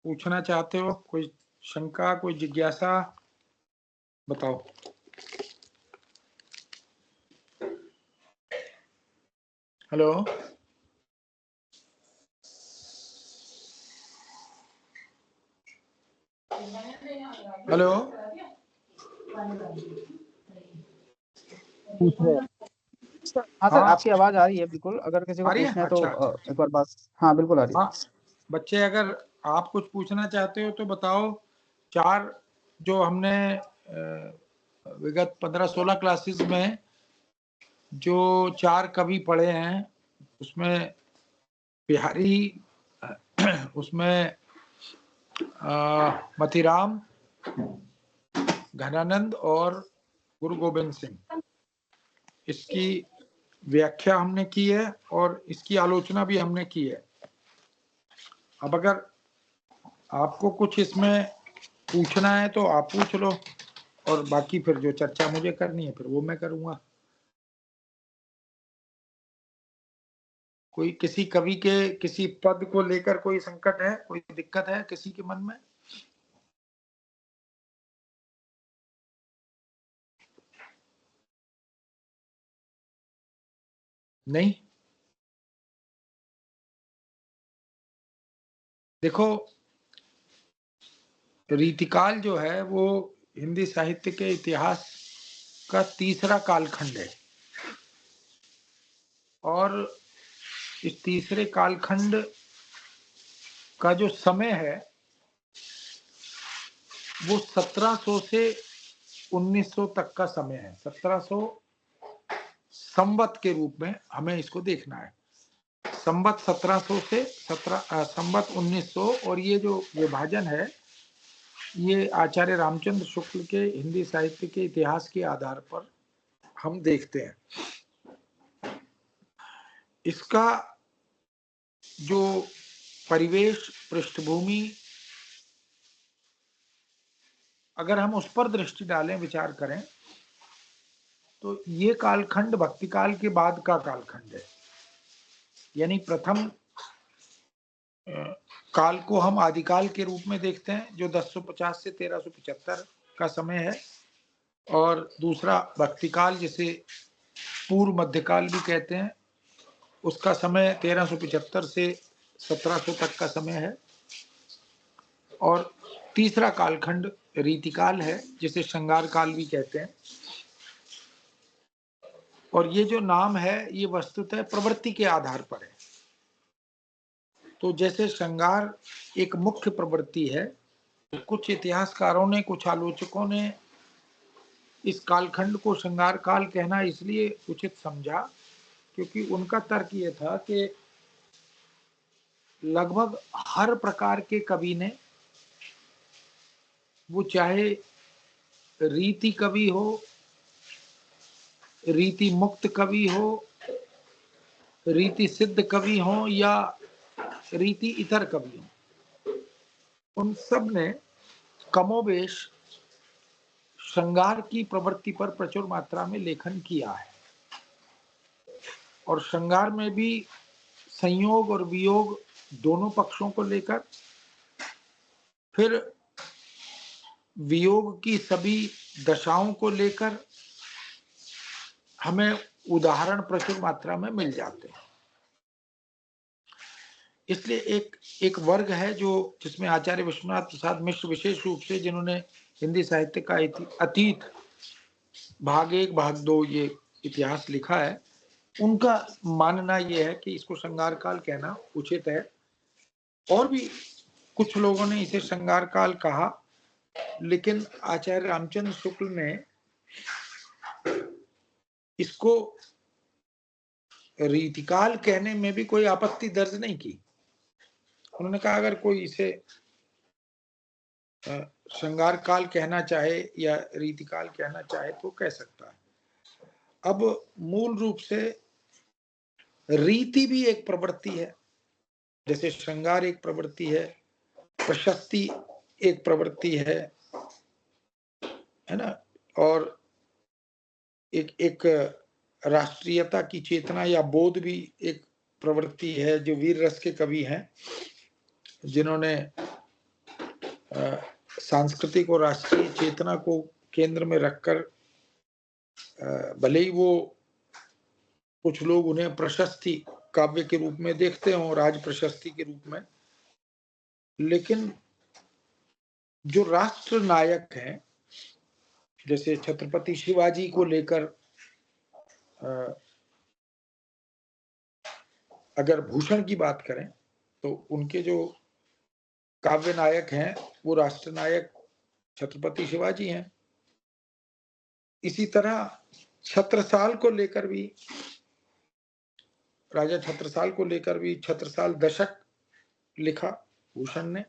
पूछना चाहते हो? कोई शंका, कोई जिज्ञासा? बताओ। हेलो, हेलो, पूछ रहे हैं सर। हाँ सर, हाँ आपकी आवाज आ रही है बिल्कुल। अगर किसी को आ रही है। पूछना है तो अच्छा अच्छा। एक बार बात। हाँ बिल्कुल आ रही है। हाँ बच्चे, अगर आप कुछ पूछना चाहते हो तो बताओ। चार जो हमने विगत 15-16 क्लासेस में जो 4 कवि पढ़े हैं, उसमें बिहारी, उसमें मतीराम, घनानंद और गुरु गोविंद सिंह, इसकी व्याख्या हमने की है और इसकी आलोचना भी हमने की है। अब अगर आपको कुछ इसमें पूछना है तो आप पूछ लो, और बाकी फिर जो चर्चा मुझे करनी है फिर वो मैं करूंगा। कोई किसी कवि के किसी पद को लेकर कोई संकट है, कोई दिक्कत है किसी के मन में? नहीं? देखो, रीतिकाल जो है वो हिंदी साहित्य के इतिहास का तीसरा कालखंड है, और इस तीसरे कालखंड का जो समय है वो 1700 से 1900 तक का समय है। 1700 संवत के रूप में हमें इसको देखना है। संवत 1700 से संवत 1900, और ये जो विभाजन है ये आचार्य रामचंद्र शुक्ल के हिंदी साहित्य के इतिहास के आधार पर हम देखते हैं। इसका जो परिवेश, पृष्ठभूमि, अगर हम उस पर दृष्टि डालें, विचार करें, तो ये कालखंड भक्ति काल के बाद का कालखंड है। यानी प्रथम काल को हम आदिकाल के रूप में देखते हैं, जो 1050 से 1375 का समय है, और दूसरा भक्ति काल, जिसे पूर्व मध्यकाल भी कहते हैं, उसका समय 1375 से 1700 तक का समय है। और तीसरा कालखंड रीतिकाल है, जिसे श्रृंगार काल भी कहते हैं। और ये जो नाम है ये वस्तुतः प्रवृत्ति के आधार पर है। तो जैसे श्रृंगार एक मुख्य प्रवृत्ति है, कुछ इतिहासकारों ने, कुछ आलोचकों ने इस कालखंड को श्रृंगार काल कहना इसलिए उचित समझा क्योंकि उनका तर्क ये था कि लगभग हर प्रकार के कवि ने, वो चाहे रीति कवि हो, रीति मुक्त कवि हो, रीति सिद्ध कवि हो, या रीति इतर कवि हो, उन सब ने कमोबेश श्रृंगार की प्रवृत्ति पर प्रचुर मात्रा में लेखन किया है। और श्रृंगार में भी संयोग और वियोग दोनों पक्षों को लेकर, फिर वियोग की सभी दशाओं को लेकर हमें उदाहरण प्रचुर मात्रा में मिल जाते हैं। इसलिए एक वर्ग है जो, जिसमें आचार्य विश्वनाथ प्रसाद मिश्र विशेष रूप से, जिन्होंने हिंदी साहित्य का अतीत भाग 1 भाग 2 ये इतिहास लिखा है, उनका मानना यह है कि इसको श्रृंगार काल कहना उचित है। और भी कुछ लोगों ने इसे श्रृंगार काल कहा, लेकिन आचार्य रामचंद्र शुक्ल ने इसको रीतिकाल कहने में भी कोई आपत्ति दर्ज नहीं की। उन्होंने कहा अगर कोई इसे श्रृंगार काल कहना चाहे या रीतिकाल कहना चाहे तो कह सकता है। अब मूल रूप से रीति भी एक प्रवृत्ति है, जैसे श्रृंगार एक प्रवृत्ति है, प्रशस्ति एक प्रवृत्ति है ना, और एक राष्ट्रीयता की चेतना या बोध भी एक प्रवृत्ति है। जो वीर रस के कवि हैं, जिन्होंने सांस्कृतिक और राष्ट्रीय चेतना को केंद्र में रखकर भले ही वो कुछ लोग उन्हें प्रशस्ति काव्य के रूप में देखते हों, राज प्रशस्ति के रूप में, लेकिन जो राष्ट्र नायक हैं, जैसे छत्रपति शिवाजी को लेकर अगर भूषण की बात करें तो उनके जो काव्य नायक हैं वो राष्ट्र नायक छत्रपति शिवाजी हैं। इसी तरह छत्रसाल को लेकर भी, राजा छत्रसाल को लेकर भी छत्रसाल दशक लिखा भूषण ने,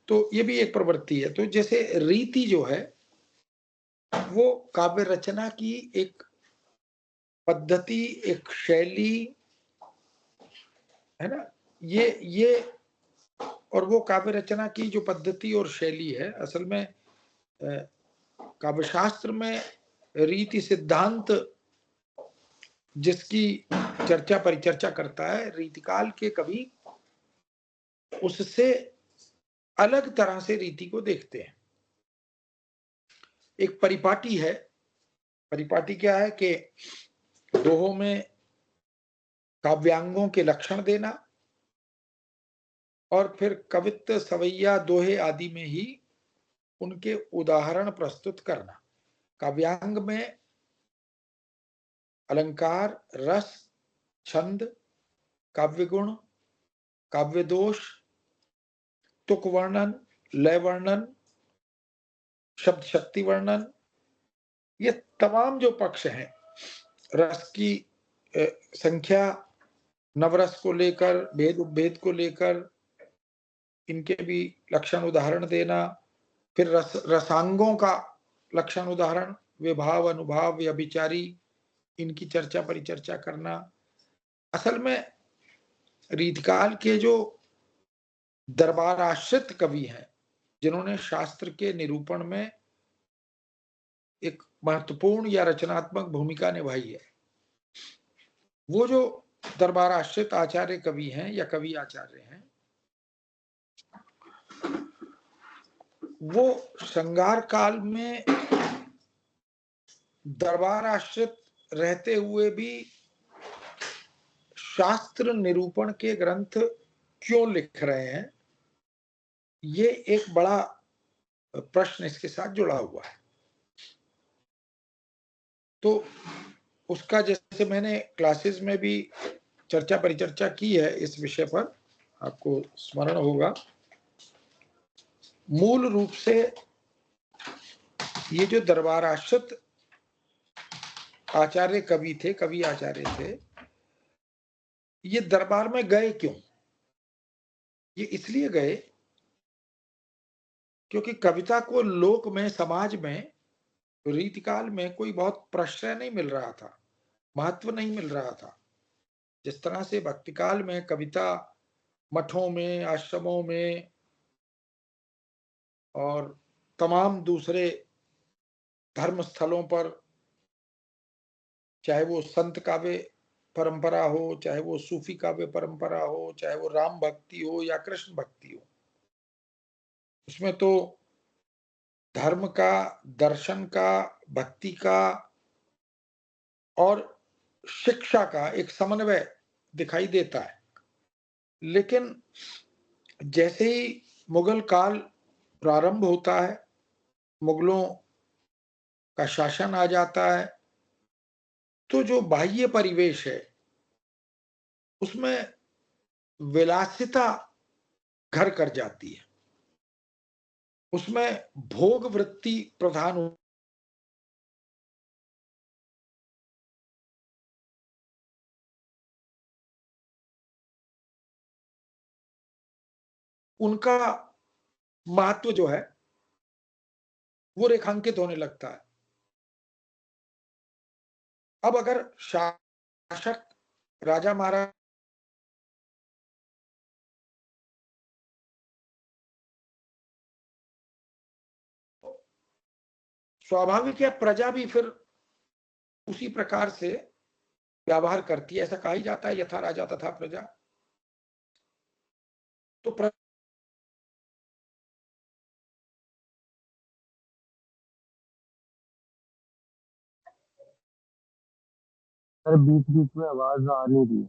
तो ये भी एक प्रवृत्ति है। तो जैसे रीति जो है वो काव्य रचना की एक पद्धति, एक शैली है ना, ये और वो काव्य रचना की जो पद्धति और शैली है, असल में काव्यशास्त्र में रीति सिद्धांत जिसकी चर्चा परिचर्चा करता है, रीतिकाल के कवि उससे अलग तरह से रीति को देखते हैं। एक परिपाटी है। परिपाटी क्या है कि दोहों में काव्यांगों के लक्षण देना और फिर कवित्व, सवैया, दोहे आदि में ही उनके उदाहरण प्रस्तुत करना। काव्यांग में अलंकार, रस, छंद, काव्य गुण, काव्य दोष, तुक वर्णन, लय वर्णन, शब्द शक्ति वर्णन, ये तमाम जो पक्ष हैं, रस की संख्या, नवरस को लेकर, भेद उपभेद को लेकर इनके भी लक्षण उदाहरण देना, फिर रसांगों का लक्षण उदाहरण, विभाव, अनुभाव, व्यभिचारी, इनकी चर्चा परिचर्चा करना। असल में रीतिकाल के जो दरबार आश्रित कवि हैं, जिन्होंने शास्त्र के निरूपण में एक महत्वपूर्ण या रचनात्मक भूमिका निभाई है, वो जो दरबार आश्रित आचार्य कवि हैं या कवि आचार्य हैं, वो श्रृंगार काल में दरबार आश्रित रहते हुए भी शास्त्र निरूपण के ग्रंथ क्यों लिख रहे हैं, ये एक बड़ा प्रश्न इसके साथ जुड़ा हुआ है। तो उसका जैसे मैंने क्लासेस में भी चर्चा परिचर्चा की है इस विषय पर, आपको स्मरण होगा। मूल रूप से ये जो दरबार आश्रित आचार्य कवि थे, कवि आचार्य थे, ये दरबार में गए क्यों? ये इसलिए गए क्योंकि कविता को लोक में, समाज में, रीतिकाल में कोई बहुत प्रश्रय नहीं मिल रहा था, महत्व नहीं मिल रहा था। जिस तरह से भक्तिकाल में कविता मठों में, आश्रमों में और तमाम दूसरे धर्म स्थलों पर, चाहे वो संत काव्य परंपरा हो, चाहे वो सूफी काव्य परंपरा हो, चाहे वो राम भक्ति हो या कृष्ण भक्ति हो, उसमें तो धर्म का, दर्शन का, भक्ति का और शिक्षा का एक समन्वय दिखाई देता है। लेकिन जैसे ही मुगल काल प्रारंभ होता है, मुगलों का शासन आ जाता है, तो जो बाह्य परिवेश है उसमें विलासिता घर कर जाती है, उसमें भोग वृत्ति प्रधान हो, उनका महत्व जो है वो रेखांकित होने लगता है। अब अगर शासक, राजा महाराज स्वाभाविक है, प्रजा भी फिर उसी प्रकार से व्यवहार करती है। ऐसा कहा ही जाता है, यथा राजा तथा प्रजा। तो सर बीच बीच में आवाज आ नहीं रही।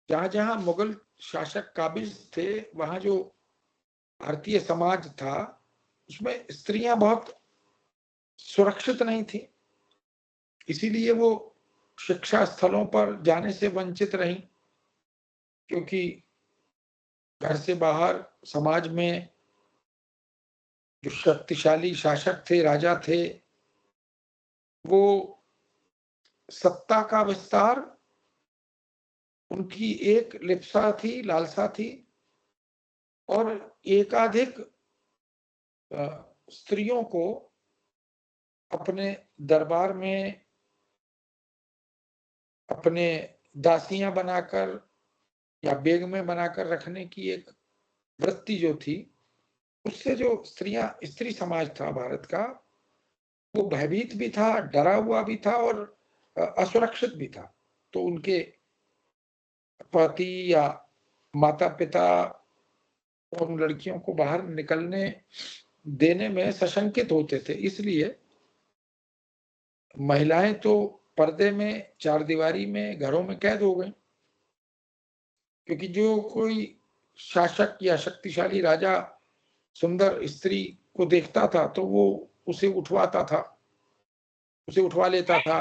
जहां जहां मुगल शासक काबिज थे, वहां जो भारतीय समाज था उसमें स्त्रियां बहुत सुरक्षित नहीं थी, इसीलिए वो शिक्षा स्थलों पर जाने से वंचित रहीं, क्योंकि घर से बाहर समाज में जो शक्तिशाली शासक थे, राजा थे, वो सत्ता का विस्तार उनकी एक लिप्सा थी, लालसा थी, और एकाधिक स्त्रियों को अपने दरबार में अपने दासियां बनाकर या बेगमें बनाकर रखने की एक वृत्ति जो थी, उससे जो स्त्री समाज था भारत का, वो भयभीत भी था, डरा हुआ भी था और असुरक्षित भी था। तो उनके पति या माता पिता उन लड़कियों को बाहर निकलने देने में सशंकित होते थे, इसलिए महिलाएं तो पर्दे में, चारदीवारी में, घरों में कैद हो गई, क्योंकि जो कोई शासक या शक्तिशाली राजा सुंदर स्त्री को देखता था तो वो उसे उठवाता था, उसे उठवा लेता था।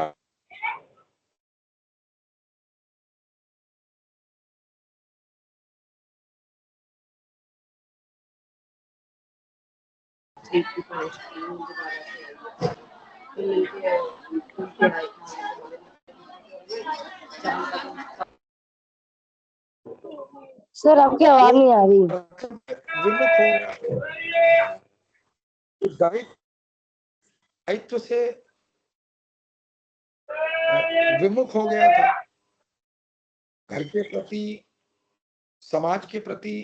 सर आपकी आवाज नहीं आ रही। विमुख हो गया, दायित्व से विमुख हो गया था, घर के प्रति, समाज के प्रति।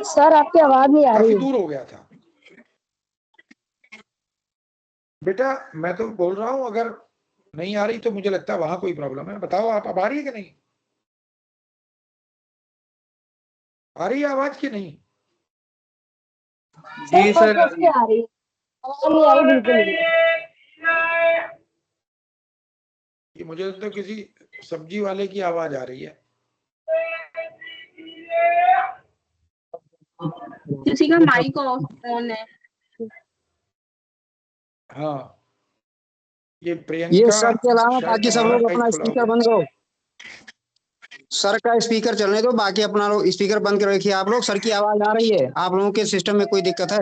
सर आपकी आवाज नहीं आ काफी रही। दूर हो गया था। बेटा मैं तो बोल रहा हूं, अगर नहीं आ रही तो मुझे लगता है वहां कोई प्रॉब्लम है। बताओ आप, अब आ रही है कि नहीं? आ रही है आवाज की नहीं? जी सर आ रही है। आवाज नहीं आ रही बिल्कुल भी। ये मुझे तो किसी सब्जी वाले की आवाज आ रही है। किसी का माइक ऑन है। हाँ, ये ये प्रियंका सर के अलावा शायद बाकी सब तुम्हारा लोग माइक अपना खुला स्पीकर हुआ। बंद करो। सर का स्पीकर चलने दो, बाकी अपना लोग स्पीकर बंद कर रखिए आप लोग। सर की आवाज आ रही है, आप लोगों के सिस्टम में कोई दिक्कत है?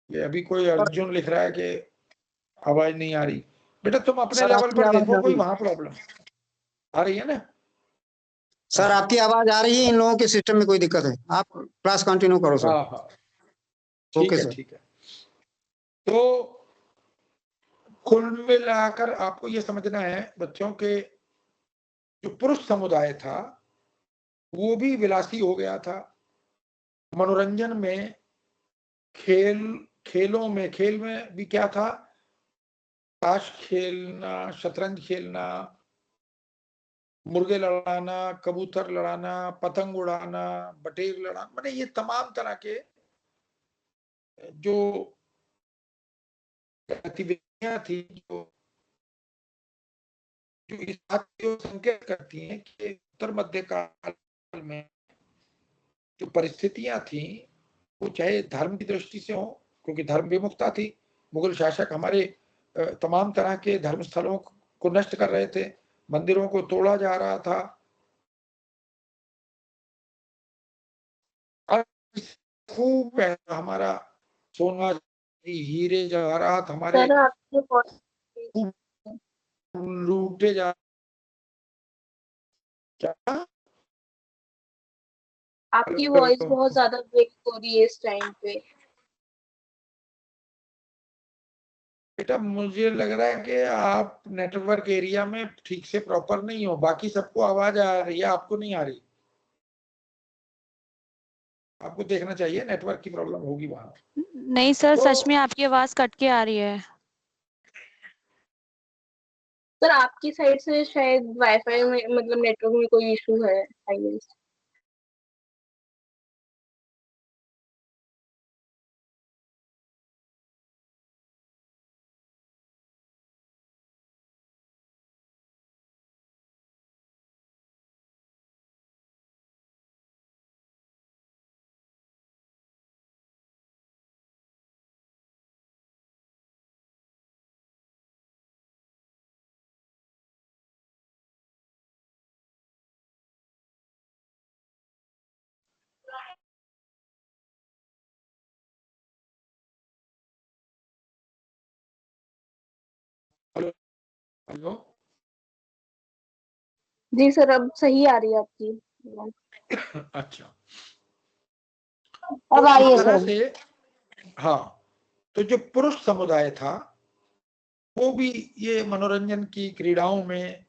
ये अभी कोई अर्जुन लिख रहा है कि आवाज नहीं आ रही। बेटा तुम अपने सर लेवल आपकी पर आवाज देखो, आ कोई रही है। वहां प्रॉब्लम आ रही है ना? सर आपकी आवाज आ रही है, इन लोगों के सिस्टम में कोई दिक्कत है? आप क्लास कंटिन्यू करो सर। हाँ हाँ, ठीक ओके है सर। ठीक है। तो कुल मिलाकर आपको ये समझना है बच्चों के, जो पुरुष समुदाय था वो भी विलासी हो गया था। मनोरंजन में, खेल में भी क्या था? ताश खेलना, शतरंज खेलना, मुर्गे लड़ाना, कबूतर लड़ाना, पतंग उड़ाना, बटेर लड़ाना, माने ये तमाम तरह के जो गतिविधियां थी, जो इस बात को संकेत करती हैं कि उत्तर मध्य काल में जो परिस्थितियां थी, वो चाहे धर्म की दृष्टि से हो, क्योंकि धर्म विमुखता थी, मुगल शासक हमारे तमाम तरह के धर्म स्थलों को नष्ट कर रहे थे, मंदिरों को तोड़ा जा रहा था, खूब पैसा हमारा, सोना हीरे जवाहरात हमारे सर आपकी खूब लूटे जा। क्या आपकी वॉइस बहुत ज्यादा ब्रेक हो रही है इस टाइम पे। बेटा मुझे लग रहा है कि आप नेटवर्क एरिया में ठीक से प्रॉपर नहीं हो, बाकी सबको आवाज आ रही है, आपको नहीं आ रही। आपको देखना चाहिए, नेटवर्क की प्रॉब्लम होगी वहां। नहीं सर, तो सच में आपकी आवाज कट के आ रही है। सर आपकी साइड से शायद वाईफाई में मतलब नेटवर्क में कोई इशू है आई गेस। Hello hello. जी सर अब सही आ रही है आपकी। अच्छा, अब तो आ रही इस है तरह सर। से, हाँ, तो जो पुरुष समुदाय था वो भी ये मनोरंजन की क्रीड़ाओं में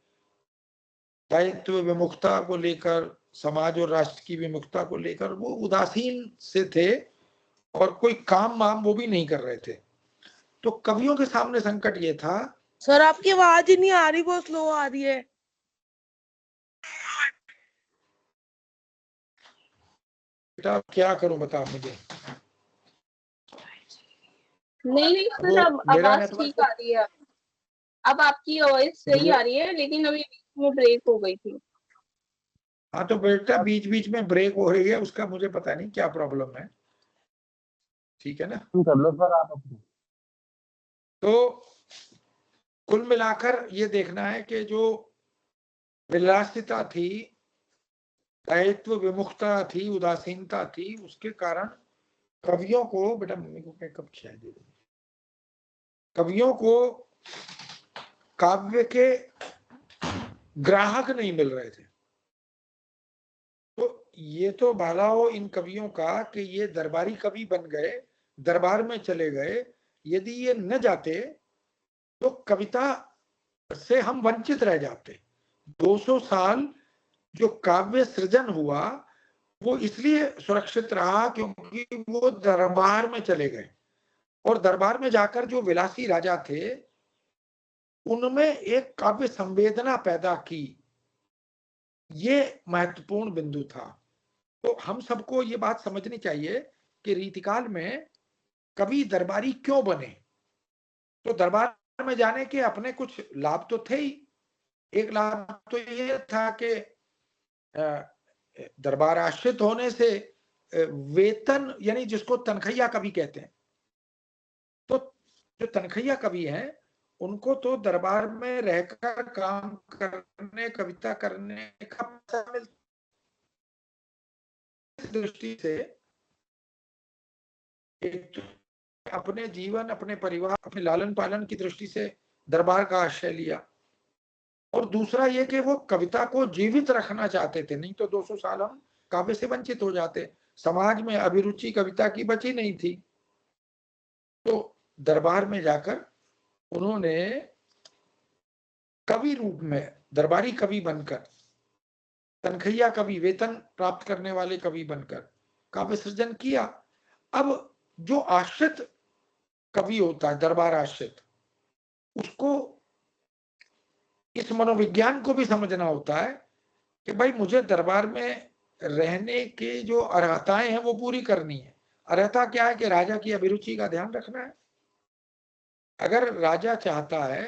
दायित्व विमुखता को लेकर, समाज और राष्ट्र की विमुखता को लेकर वो उदासीन से थे और कोई काम वाम वो भी नहीं कर रहे थे। तो कवियों के सामने संकट ये था। सर आपकी आवाज ही नहीं आ रही, बहुत स्लो आ रही है। बेटा क्या करूं बता मुझे। नहीं वो सर अब मेरा आवाज नेटवर्क ठीक आ रही है। अब आपकी आवाज सही आ रही है लेकिन अभी बीच में ब्रेक हो गई थी। हाँ, तो बेटा बीच बीच में ब्रेक हो रही है, उसका मुझे पता नहीं क्या प्रॉब्लम है। ठीक है ना। कर लो सर आप अपनी। तो कुल मिलाकर ये देखना है कि जो विलासिता थी, दायित्व विमुखता थी, उदासीनता थी, उसके कारण कवियों को, बेटा मम्मी को क्या कब चाय दे दो, कवियों को काव्य के ग्राहक नहीं मिल रहे थे। तो ये तो भला हो इन कवियों का कि ये दरबारी कवि बन गए, दरबार में चले गए। यदि ये न जाते तो कविता से हम वंचित रह जाते। 200 साल जो काव्य सृजन हुआ वो इसलिए सुरक्षित रहा क्योंकि वो दरबार में चले गए, और दरबार में जाकर जो विलासी राजा थे उनमें एक काव्य संवेदना पैदा की। ये महत्वपूर्ण बिंदु था। तो हम सबको ये बात समझनी चाहिए कि रीतिकाल में कवि दरबारी क्यों बने। तो दरबार में जाने के अपने कुछ लाभ तो थे ही। एक लाभ तो ये था कि दरबार आश्रित होने से वेतन, यानी जिसको तनखैया कवि कहते हैं, तो जो तनखैया कवि हैं उनको तो दरबार में रहकर काम करने, कविता करने का पैसा मिलता। इस दृष्टि से एक तो अपने जीवन, अपने परिवार, अपने लालन पालन की दृष्टि से दरबार का आश्रय लिया, और दूसरा ये कि वो कविता को जीवित रखना चाहते थे। नहीं तो 200 साल हम काव्य से वंचित हो जाते, समाज में अभिरुचि कविता की बची नहीं थी। तो दरबार में जाकर उन्होंने कवि रूप में, दरबारी कवि बनकर, तनखैया कवि, वेतन प्राप्त करने वाले कवि बनकर काव्य सृजन किया। अब जो आश्रित कवि होता है, दरबार आश्रित, उसको इस मनोविज्ञान को भी समझना होता है कि भाई मुझे दरबार में रहने के जो अर्हताएं हैं वो पूरी करनी है। अर्हता क्या है कि राजा की अभिरुचि का ध्यान रखना है। अगर राजा चाहता है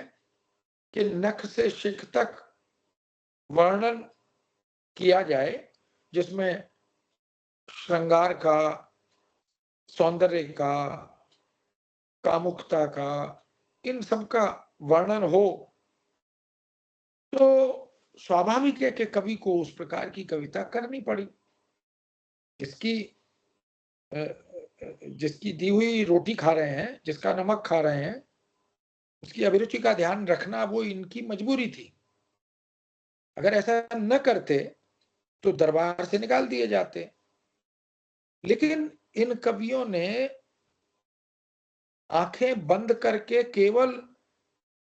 कि नख से शिख तक वर्णन किया जाए, जिसमें श्रृंगार का, सौंदर्य का, कामुकता का, इन सब का वर्णन हो, तो स्वाभाविक है कि कवि को उस प्रकार की कविता करनी पड़ी। जिसकी जिसकी दी हुई रोटी खा रहे हैं, जिसका नमक खा रहे हैं, उसकी अभिरुचि का ध्यान रखना वो इनकी मजबूरी थी। अगर ऐसा न करते तो दरबार से निकाल दिए जाते। लेकिन इन कवियों ने आंखें बंद करके केवल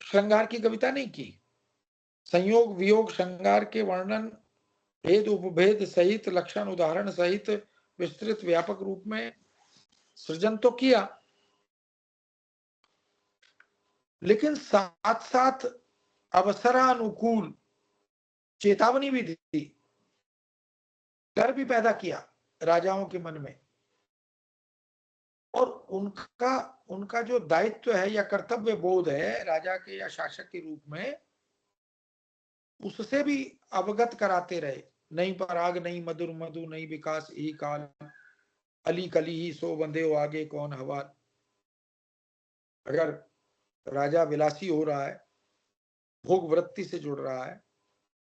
श्रृंगार की कविता नहीं की, संयोग वियोग श्रृंगार के वर्णन भेद उपभेद सहित, लक्षण उदाहरण सहित विस्तृत व्यापक रूप में सृजन तो किया, लेकिन साथ साथ अवसरानुकूल चेतावनी भी दी, डर भी पैदा किया राजाओं के मन में, और उनका जो दायित्व है या कर्तव्य बोध है राजा के या शासक के रूप में, उससे भी अवगत कराते रहे। नहीं पराग नहीं मधुर मधु नहीं विकास यही काल, अली कली ही सो बंधे हो आगे कौन हवाल। अगर राजा विलासी हो रहा है, भोग वृत्ति से जुड़ रहा है,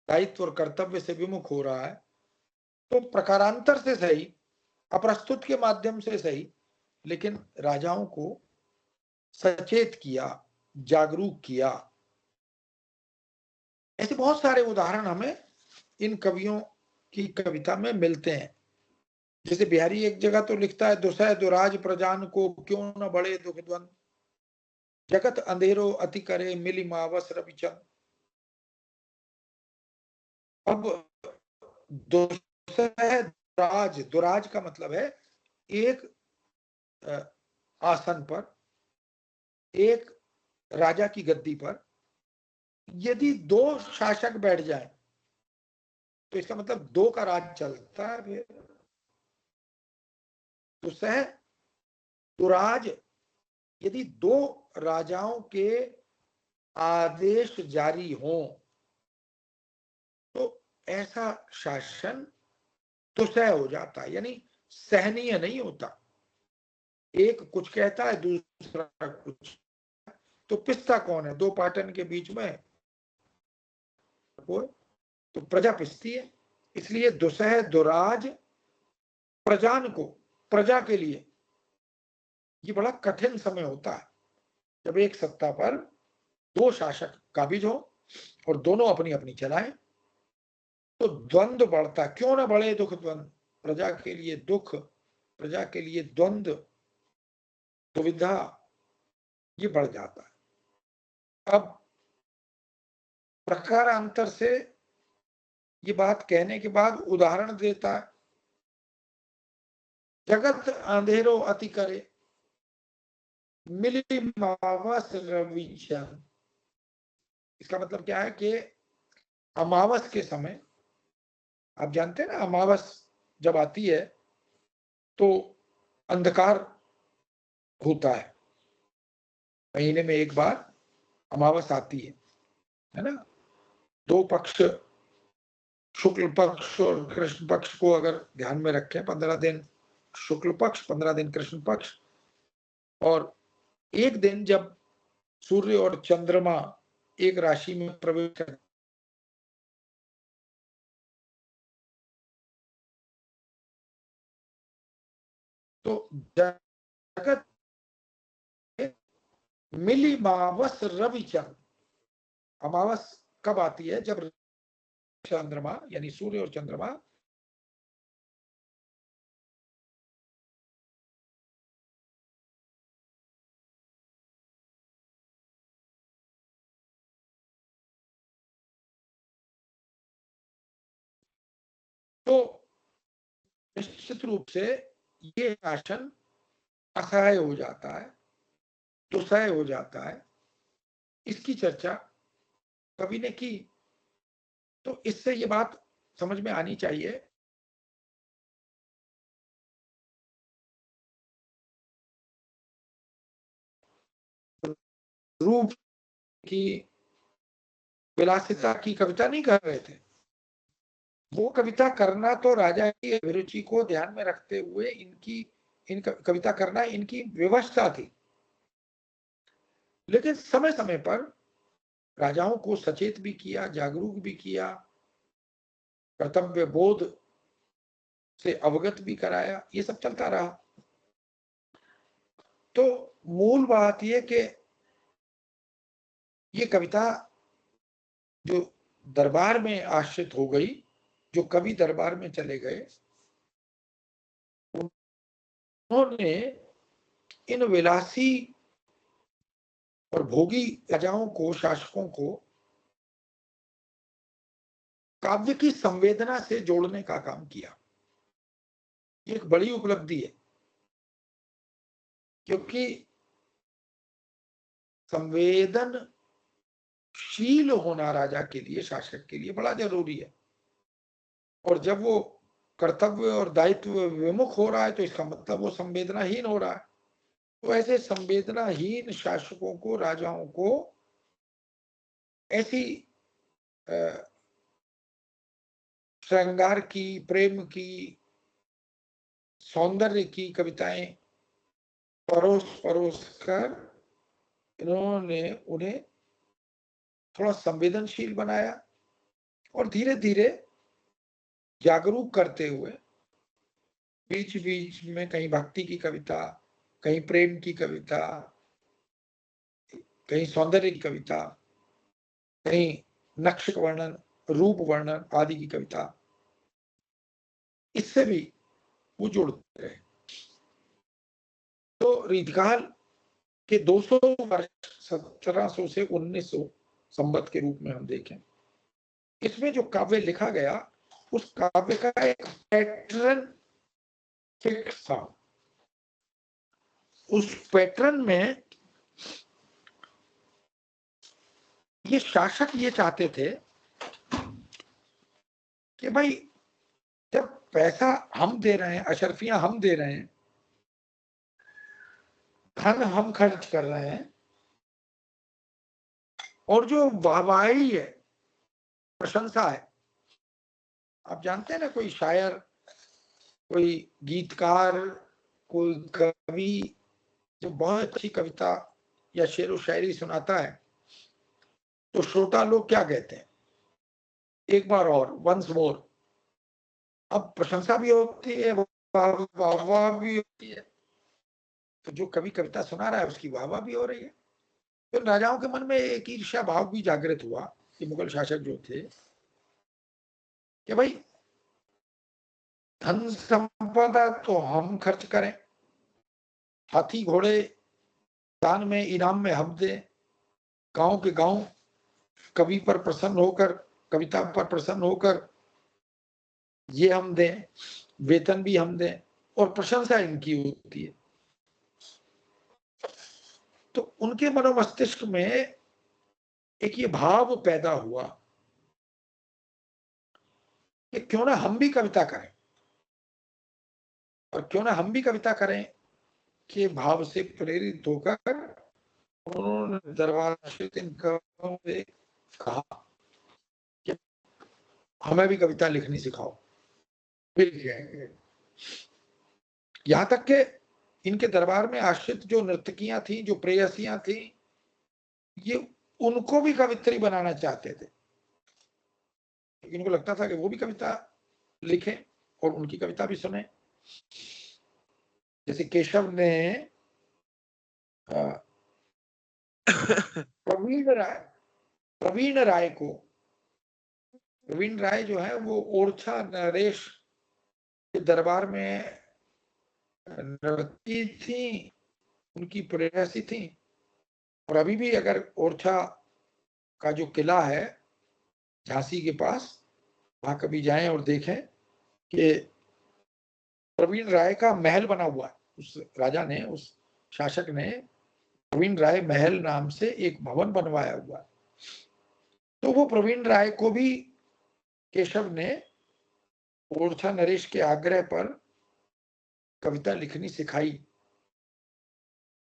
दायित्व और कर्तव्य से विमुख हो रहा है, तो प्रकारांतर से सही, अप्रस्तुत के माध्यम से सही, लेकिन राजाओं को सचेत किया, जागरूक किया। ऐसे बहुत सारे उदाहरण हमें इन कवियों की कविता में मिलते हैं। जैसे बिहारी एक जगह तो लिखता है, दुसह दुराज प्रजान को क्यों न बड़े दुख द्वंद, जगत अंधेरो अति करे मिली मावस रविचंद। अब दुसह दुराज, दुराज का मतलब है एक आसन पर, एक राजा की गद्दी पर यदि दो शासक बैठ जाए तो इसका मतलब दो का राज चलता है। फिर दुसह दुराज, यदि दो राजाओं के आदेश जारी हों तो ऐसा शासन दुसह हो जाता है, यानी सहनीय नहीं होता। एक कुछ कहता है, दूसरा कुछ। तो पिसता कौन है? दो पाटन के बीच में वो, तो प्रजा पिसती है। इसलिए दुसह दुराज प्रजान को, प्रजा के लिए ये बड़ा कठिन समय होता है जब एक सत्ता पर दो शासक काबिज हो और दोनों अपनी अपनी चलाएं, तो द्वंद्व बढ़ता। क्यों ना बढ़े दुख द्वंद्व, प्रजा के लिए दुख, प्रजा के लिए द्वंद्व, दुविधा, ये बढ़ जाता है। अब प्रकारांतर से ये बात कहने के बाद उदाहरण देता है, जगत अंधेरो अति करे मिली मावस रविचंद। इसका मतलब क्या है कि अमावस के समय, आप जानते हैं ना, अमावस जब आती है तो अंधकार होता है, महीने में एक बार अमावस आती है ना। दो पक्ष, शुक्ल पक्ष और कृष्ण पक्ष को अगर ध्यान में रखें, 15 दिन शुक्ल पक्ष, 15 दिन कृष्ण पक्ष, और एक दिन जब सूर्य और चंद्रमा एक राशि में प्रवेश कर, तो जगत मिली मावस रविचंद्र। अमावस कब आती है? जब चंद्रमा यानी सूर्य और चंद्रमा तो निश्चित रूप से ये शासन असहाय हो जाता है, दुसह हो जाता है। इसकी चर्चा कवि ने की। तो इससे ये बात समझ में आनी चाहिए रूप की विलासिता की कविता नहीं कर रहे थे। वो कविता करना तो राजा की अभिरुचि को ध्यान में रखते हुए इन कविता करना इनकी व्यवस्था थी। लेकिन समय समय पर राजाओं को सचेत भी किया, जागरूक भी किया, कर्तव्य बोध से अवगत भी कराया, ये सब चलता रहा। तो मूल बात ये कि ये कविता जो दरबार में आश्रित हो गई, जो कवि दरबार में चले गए, उन्होंने इन विलासी और भोगी राजाओं को, शासकों को काव्य की संवेदना से जोड़ने का काम किया। ये एक बड़ी उपलब्धि है, क्योंकि संवेदन शील होना राजा के लिए, शासक के लिए बड़ा जरूरी है। और जब वो कर्तव्य और दायित्व विमुख हो रहा है तो इसका मतलब वो संवेदनाहीन हो रहा है। तो ऐसे संवेदनाहीन शासकों को, राजाओं को ऐसी श्रृंगार की, प्रेम की, सौंदर्य की कविताएं परोस परोस कर इन्होंने उन्हें थोड़ा संवेदनशील बनाया और धीरे धीरे जागरूक करते हुए बीच बीच में कहीं भक्ति की कविता, कहीं प्रेम की कविता, कहीं सौंदर्य की कविता, कहीं नक्श वर्णन, रूप वर्णन आदि की कविता, इससे भी वो जुड़ते रहे। तो रीतकाल के 200 वर्ष 1700 से 1900 संवत के रूप में हम देखें, इसमें जो काव्य लिखा गया उस काव्य का एक पैटर्न फिक्स था। उस पैटर्न में ये शासक ये चाहते थे कि भाई जब पैसा हम दे रहे हैं, अशर्फियां हम दे रहे हैं, धन हम खर्च कर रहे हैं, और जो वाहवाही है, प्रशंसा है, आप जानते हैं ना, कोई शायर, कोई गीतकार, कोई कवि जो बहुत अच्छी कविता या शेर व शायरी सुनाता है तो श्रोता लोग क्या कहते हैं, एक बार और, वंस मोर। अब प्रशंसा भी होती है, वाह भी होती है, तो जो कवि कविता सुना रहा है उसकी वाह भी हो रही है। तो राजाओं के मन में एक ईर्ष्या भाव भी जागृत हुआ कि मुगल शासक जो थे कि भाई धन संपदा तो हम खर्च करें, हाथी घोड़े दान में, इनाम में हम दें, गांव के गांव कवि पर प्रसन्न होकर, कविता पर प्रसन्न होकर ये हम दें, वेतन भी हम दें, और प्रशंसा इनकी होती है। तो उनके मनोमस्तिष्क में एक ये भाव पैदा हुआ कि क्यों ना हम भी कविता करें, और क्यों ना हम भी कविता करें के भाव से प्रेरित होकर उन्होंने दरबार आश्रित इन कवियों से कहा कि हमें भी कविता लिखनी सिखाओ। यहां तक कि इनके दरबार में आश्रित जो नर्तकियां थी, जो प्रेयसियां थी, ये उनको भी कवित्री बनाना चाहते थे। इनको लगता था कि वो भी कविता लिखें और उनकी कविता भी सुने। जैसे केशव ने प्रवीण राय जो है वो ओरछा नरेश के दरबार में नर्तकी थी, उनकी प्रेयसी थी। और अभी भी अगर ओरछा का जो किला है झांसी के पास, वहां कभी जाएं और देखें कि प्रवीण राय का महल बना हुआ है। उस राजा ने, उस शासक ने प्रवीण राय महल नाम से एक भवन बनवाया हुआ है। तो वो प्रवीण राय को भी केशव ने ओरछा नरेश के आग्रह पर कविता लिखनी सिखाई।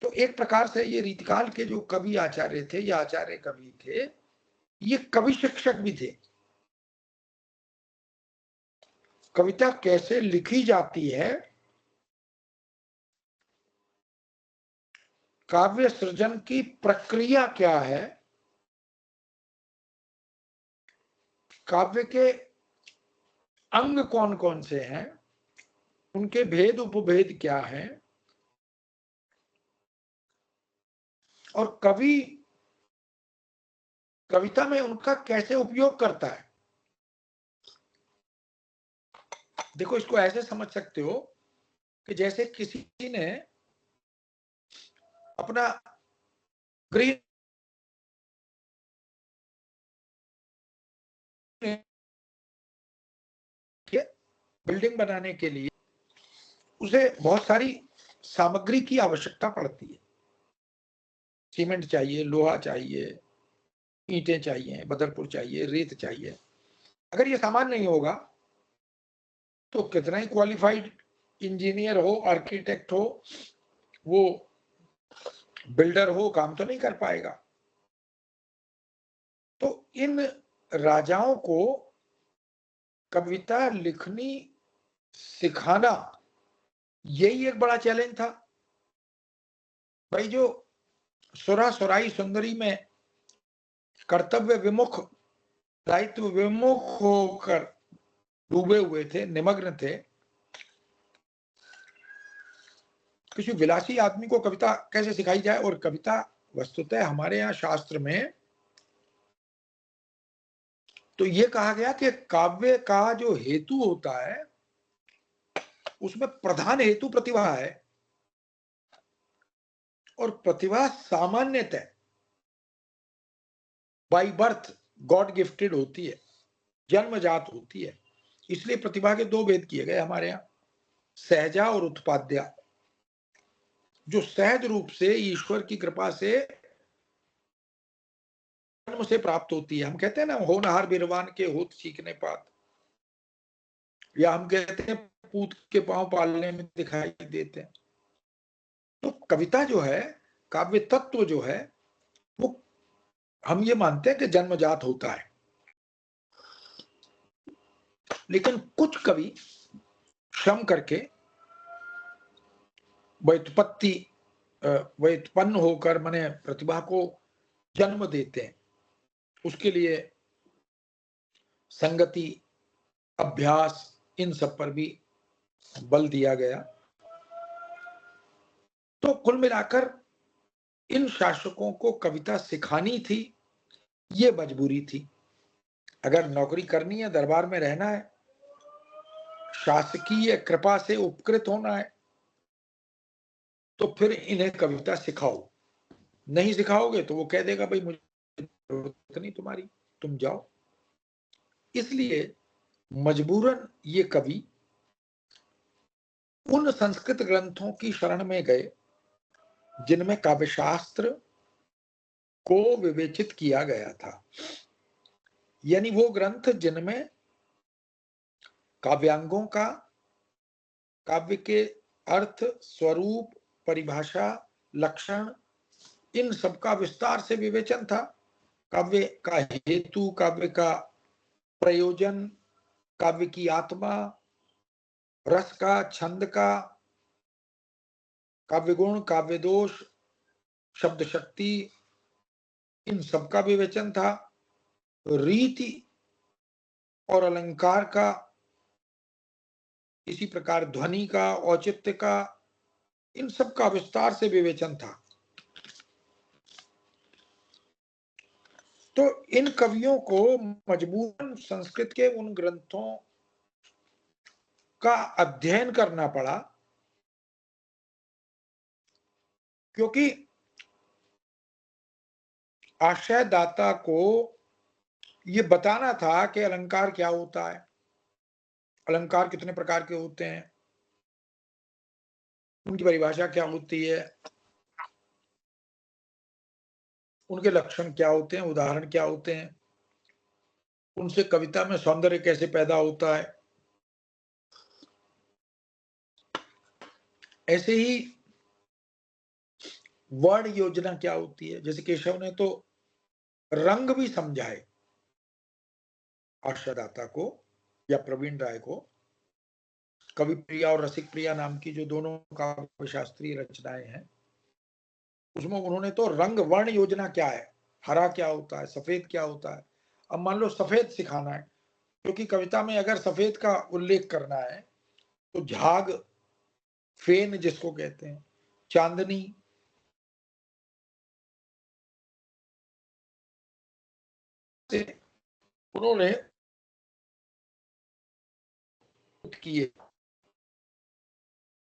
तो एक प्रकार से ये रीतकाल के जो कवि आचार्य थे या आचार्य कवि थे, ये कवि शिक्षक भी थे। कविता कैसे लिखी जाती है, काव्य सृजन की प्रक्रिया क्या है, काव्य के अंग कौन कौन से हैं, उनके भेद उपभेद क्या हैं, और कवि कविता में उनका कैसे उपयोग करता है। देखो, इसको ऐसे समझ सकते हो कि जैसे किसी ने अपना ग्रीन बिल्डिंग बनाने के लिए उसे बहुत सारी सामग्री की आवश्यकता पड़ती है। सीमेंट चाहिए, लोहा चाहिए, ईंटें चाहिए, बदरपुर चाहिए, रेत चाहिए। अगर ये सामान नहीं होगा तो कितना ही क्वालिफाइड इंजीनियर हो, आर्किटेक्ट हो, वो बिल्डर हो, काम तो नहीं कर पाएगा। तो इन राजाओं को कविता लिखनी सिखाना यही एक बड़ा चैलेंज था। भाई जो सुरा सुराई सुंदरी में कर्तव्य विमुख, दायित्व विमुख होकर डूबे हुए थे, निमग्न थे, किसी विलासी आदमी को कविता कैसे सिखाई जाए। और कविता वस्तुतः हमारे यहाँ शास्त्र में तो ये कहा गया कि काव्य का जो हेतु होता है उसमें प्रधान हेतु प्रतिभा है, और प्रतिभा सामान्यतः बाय बर्थ गॉड गिफ्टेड होती है, जन्मजात होती है। इसलिए प्रतिभा के दो भेद किए गए हमारे यहाँ, सहजा और उत्पाद्या। जो सहज रूप से ईश्वर की कृपा से जन्म से प्राप्त होती है, हम कहते हैं ना होनहार बिरवान के होत सीखने पात, या हम कहते हैं पूत के पांव पालने में दिखाई देते हैं। तो कविता जो है, काव्य तत्व जो है, वो हम ये मानते हैं कि जन्मजात होता है। लेकिन कुछ कवि श्रम करके व्युत्पन्न होकर माने प्रतिभा को जन्म देते हैं। उसके लिए संगति, अभ्यास, इन सब पर भी बल दिया गया। तो कुल मिलाकर इन शासकों को कविता सिखानी थी, ये मजबूरी थी। अगर नौकरी करनी है, दरबार में रहना है, शासकीय कृपा से उपकृत होना है, तो फिर इन्हें कविता सिखाओ। नहीं सिखाओगे तो वो कह देगा भाई मुझे जरूरत नहीं तुम्हारी, तुम जाओ। इसलिए मजबूरन ये कवि उन संस्कृत ग्रंथों की शरण में गए जिनमें काव्यशास्त्र को विवेचित किया गया था, यानी वो ग्रंथ जिनमें काव्यांगों का, काव्य के अर्थ, स्वरूप, परिभाषा, लक्षण, इन सब का विस्तार से विवेचन था। काव्य का हेतु, काव्य का प्रयोजन, काव्य की आत्मा, रस का, छंद का, काव्य गुण, काव्य दोष, शब्द शक्ति, इन सब का विवेचन था। रीति और अलंकार का, इसी प्रकार ध्वनि का, औचित्य का, इन सब का विस्तार से विवेचन था। तो इन कवियों को मजबूरन संस्कृत के उन ग्रंथों का अध्ययन करना पड़ा, क्योंकि आशयदाता को ये बताना था कि अलंकार क्या होता है, अलंकार कितने प्रकार के होते हैं, उनकी परिभाषा क्या होती है, उनके लक्षण क्या होते हैं, उदाहरण क्या होते हैं, उनसे कविता में सौंदर्य कैसे पैदा होता है। ऐसे ही वर्ण योजना क्या होती है। जैसे केशव ने तो रंग भी समझाए आशयदाता को या प्रवीण राय को। कवि प्रिया और रसिक प्रिया नाम की जो दोनों काव्य शास्त्रीय रचनाएं हैं, उसमें उन्होंने तो रंग वर्ण योजना क्या है, हरा क्या होता है, सफेद क्या होता है। अब मान लो सफेद सिखाना है, क्योंकि कविता में अगर सफेद का उल्लेख करना है तो झाग, फेन जिसको कहते हैं, चांदनी, उन्होंने किए।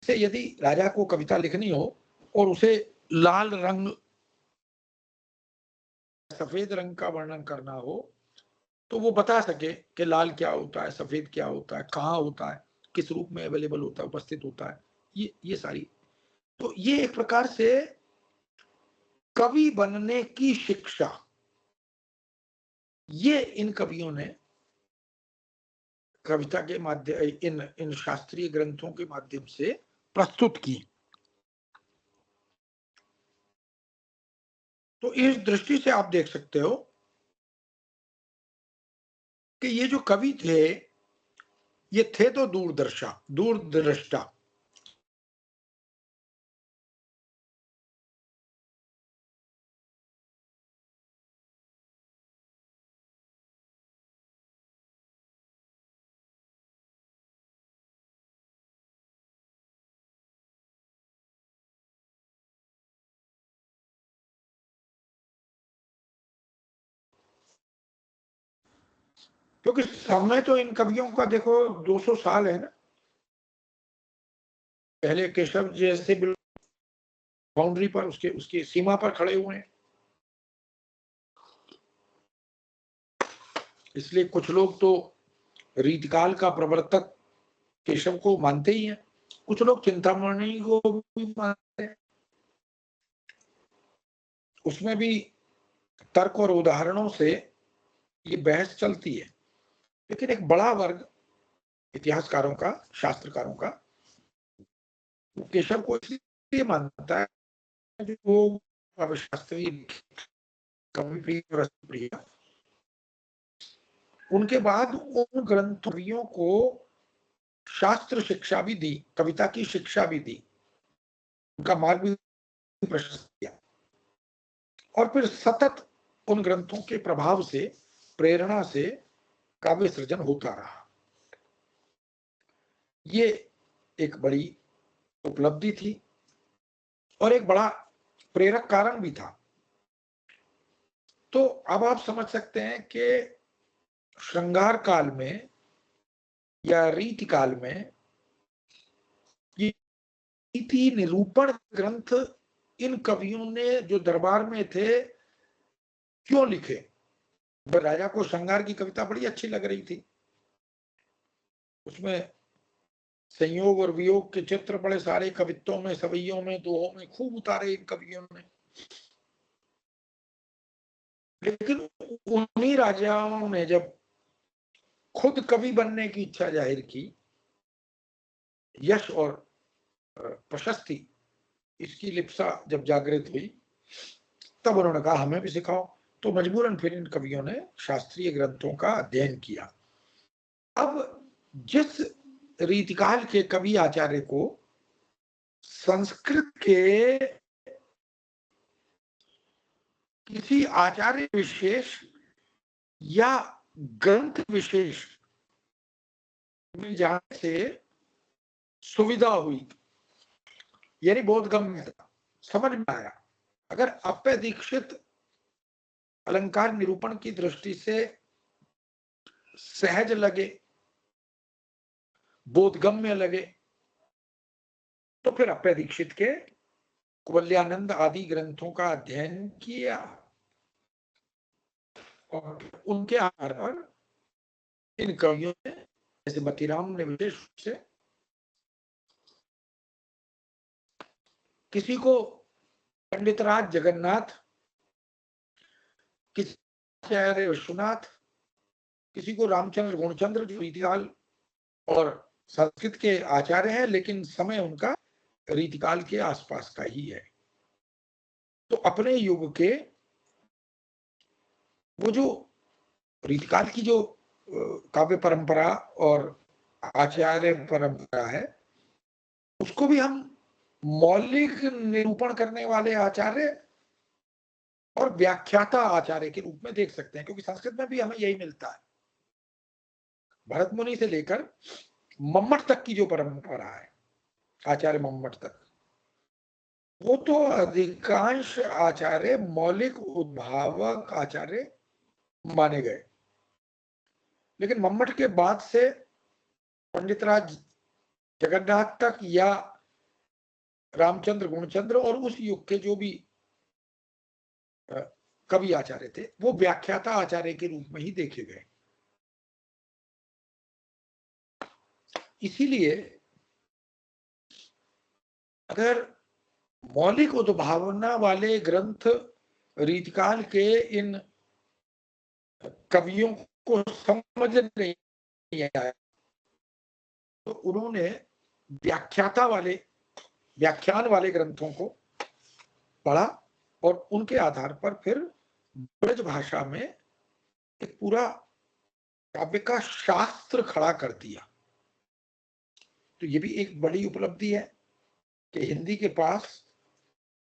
से यदि राजा को कविता लिखनी हो और उसे लाल रंग, सफेद रंग का वर्णन करना हो, तो वो बता सके कि लाल क्या होता है, सफेद क्या होता है, कहाँ होता है, किस रूप में अवेलेबल होता है, उपस्थित होता है, ये सारी। तो ये एक प्रकार से कवि बनने की शिक्षा ये इन कवियों ने कविता के माध्यम इन शास्त्रीय ग्रंथों के माध्यम से प्रस्तुत की। तो इस दृष्टि से आप देख सकते हो कि ये जो कवि थे ये थे तो दूरदृष्टा। क्योंकि समय तो इन कवियों का देखो 200 साल है ना। पहले केशव जैसे बाउंड्री पर उसके उसकी सीमा पर खड़े हुए हैं। इसलिए कुछ लोग तो रीतिकाल का प्रवर्तक केशव को मानते ही हैं, कुछ लोग चिंतामणि को भी मानते हैं। उसमें भी तर्क और उदाहरणों से ये बहस चलती है। लेकिन एक बड़ा वर्ग इतिहासकारों का, शास्त्रकारों का, केशव को इसलिए मानता है जो वो शास्त्रीय कवि प्रिय रसप्रिय, उनके बाद उन ग्रंथों को शास्त्र शिक्षा भी दी, कविता की शिक्षा भी दी, उनका मार्ग भी प्रशस्त किया, और फिर सतत उन ग्रंथों के प्रभाव से, प्रेरणा से काव्य सृजन होता रहा। ये एक बड़ी उपलब्धि थी और एक बड़ा प्रेरक कारण भी था। तो अब आप समझ सकते हैं कि श्रृंगार काल में या रीति काल में ये रीति निरूपण ग्रंथ इन कवियों ने जो दरबार में थे क्यों लिखे? राजा को श्रृंगार की कविता बड़ी अच्छी लग रही थी, उसमें संयोग और वियोग के चित्र बड़े सारे कवित्वों में, सवैयों में, दोहों में खूब उतारे इन कवियों ने। लेकिन उन्हीं राजाओं ने जब खुद कवि बनने की इच्छा जाहिर की, यश और प्रशस्ति इसकी लिप्सा जब जागृत हुई, तब उन्होंने कहा हमें भी सिखाओ। तो मजबूरन फिर इन कवियों ने शास्त्रीय ग्रंथों का अध्ययन किया। अब जिस रीतिकाल के कवि आचार्य को संस्कृत के किसी आचार्य विशेष या ग्रंथ विशेष में जाने से सुविधा हुई, यानी बोधगम्य था, समझ में आया, अगर अपेक्षित अलंकार निरूपण की दृष्टि से सहज लगे, बोधगम्य लगे, तो फिर अपेक्षित के कुवल्यानंद आदि ग्रंथों का अध्ययन किया और उनके आधार पर इन कवियों ने, जैसे मतीराम ने विशेष रूप से, किसी को पंडितराज जगन्नाथ, किसी आचार्य विश्वनाथ, किसी को रामचंद्र गुणचंद्र, जो रीतिकाल और संस्कृत के आचार्य हैं लेकिन समय उनका रीतिकाल के आसपास का ही है। तो अपने युग के वो जो रीतिकाल की जो काव्य परंपरा और आचार्य परंपरा है, उसको भी हम मौलिक निरूपण करने वाले आचार्य और व्याख्याता आचार्य के रूप में देख सकते हैं, क्योंकि संस्कृत में भी हमें यही मिलता है। भरत मुनि से लेकर मम्मट तक की जो परंपरा है, आचार्य मम्मट तक, वो तो अधिकांश आचार्य मौलिक उद्भावक आचार्य माने गए। लेकिन मम्मट के बाद से पंडितराज जगन्नाथ तक या रामचंद्र गुणचंद्र और उस युग के जो भी कवि आचार्य थे, वो व्याख्याता आचार्य के रूप में ही देखे गए। इसीलिए अगर मौलिक उद्भावना वाले ग्रंथ रीतिकाल के इन कवियों को समझ नहीं आया तो उन्होंने व्याख्यान वाले ग्रंथों को पढ़ा और उनके आधार पर फिर ब्रज भाषा में एक पूरा काव्य का शास्त्र खड़ा कर दिया। तो ये भी एक बड़ी उपलब्धि है कि हिंदी के पास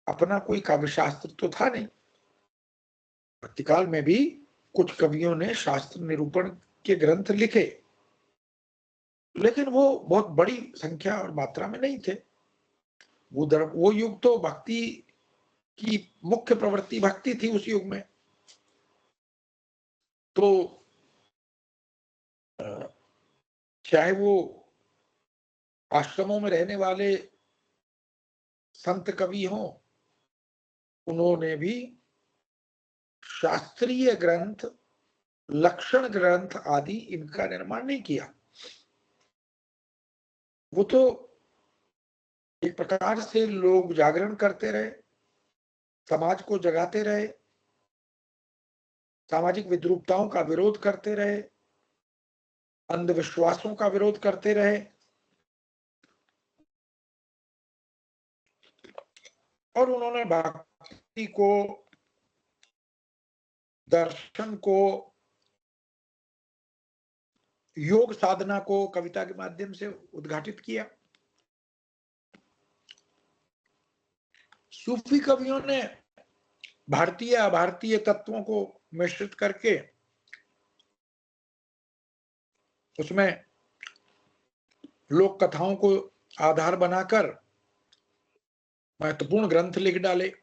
अपना कोई काव्य शास्त्र तो था नहीं। भक्तिकाल में भी कुछ कवियों ने शास्त्र निरूपण के ग्रंथ लिखे, लेकिन वो बहुत बड़ी संख्या और मात्रा में नहीं थे। वो युग तो भक्ति की मुख्य प्रवृत्ति भक्ति थी उस युग में। तो चाहे वो आश्रमों में रहने वाले संत कवि हों, उन्होंने भी शास्त्रीय ग्रंथ, लक्षण ग्रंथ आदि इनका निर्माण नहीं किया। वो तो एक प्रकार से लोग जागरण करते रहे, समाज को जगाते रहे, सामाजिक विद्रूपताओं का विरोध करते रहे, अंधविश्वासों का विरोध करते रहे और उन्होंने भक्ति को, दर्शन को, योग साधना को कविता के माध्यम से उद्घाटित किया। सूफी कवियों ने भारतीय अभारतीय तत्वों को मिश्रित करके उसमें लोक कथाओं को आधार बनाकर महत्वपूर्ण ग्रंथ लिख डाले।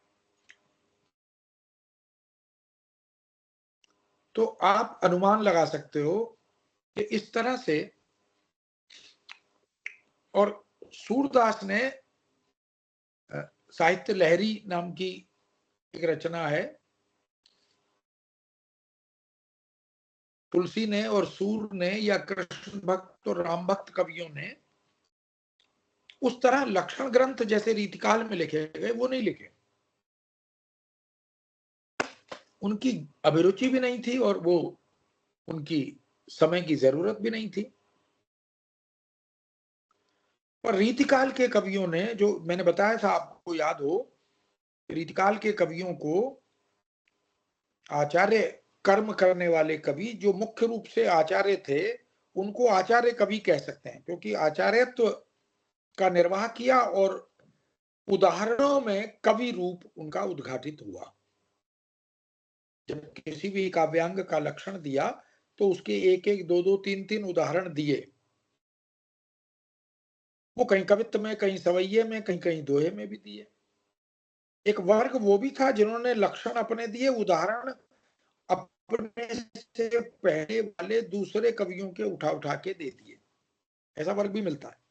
तो आप अनुमान लगा सकते हो कि इस तरह से, और सूरदास ने साहित्य लहरी नाम की एक रचना है, तुलसी ने और सूर ने या कृष्ण भक्त और राम भक्त कवियों ने उस तरह लक्षण ग्रंथ जैसे रीतिकाल में लिखे गए वो नहीं लिखे। उनकी अभिरुचि भी नहीं थी और वो उनकी समय की जरूरत भी नहीं थी। पर रीतिकाल के कवियों ने, जो मैंने बताया था आपको याद हो, रीतिकाल के कवियों को आचार्य कर्म करने वाले कवि, जो मुख्य रूप से आचार्य थे, उनको आचार्य कवि कह सकते हैं, क्योंकि आचार्यत्व का निर्वाह किया और उदाहरणों में कवि रूप उनका उद्घाटित हुआ। जब किसी भी काव्यांग का लक्षण दिया तो उसके एक एक, दो दो, तीन तीन उदाहरण दिए। वो कहीं कवित्व में, कहीं सवैये में, कहीं कहीं दोहे में भी दिए। एक वर्ग वो भी था जिन्होंने लक्षण अपने दिए, उदाहरण अपने से पहले वाले दूसरे कवियों के उठा उठा के दे दिए। ऐसा वर्ग भी मिलता है।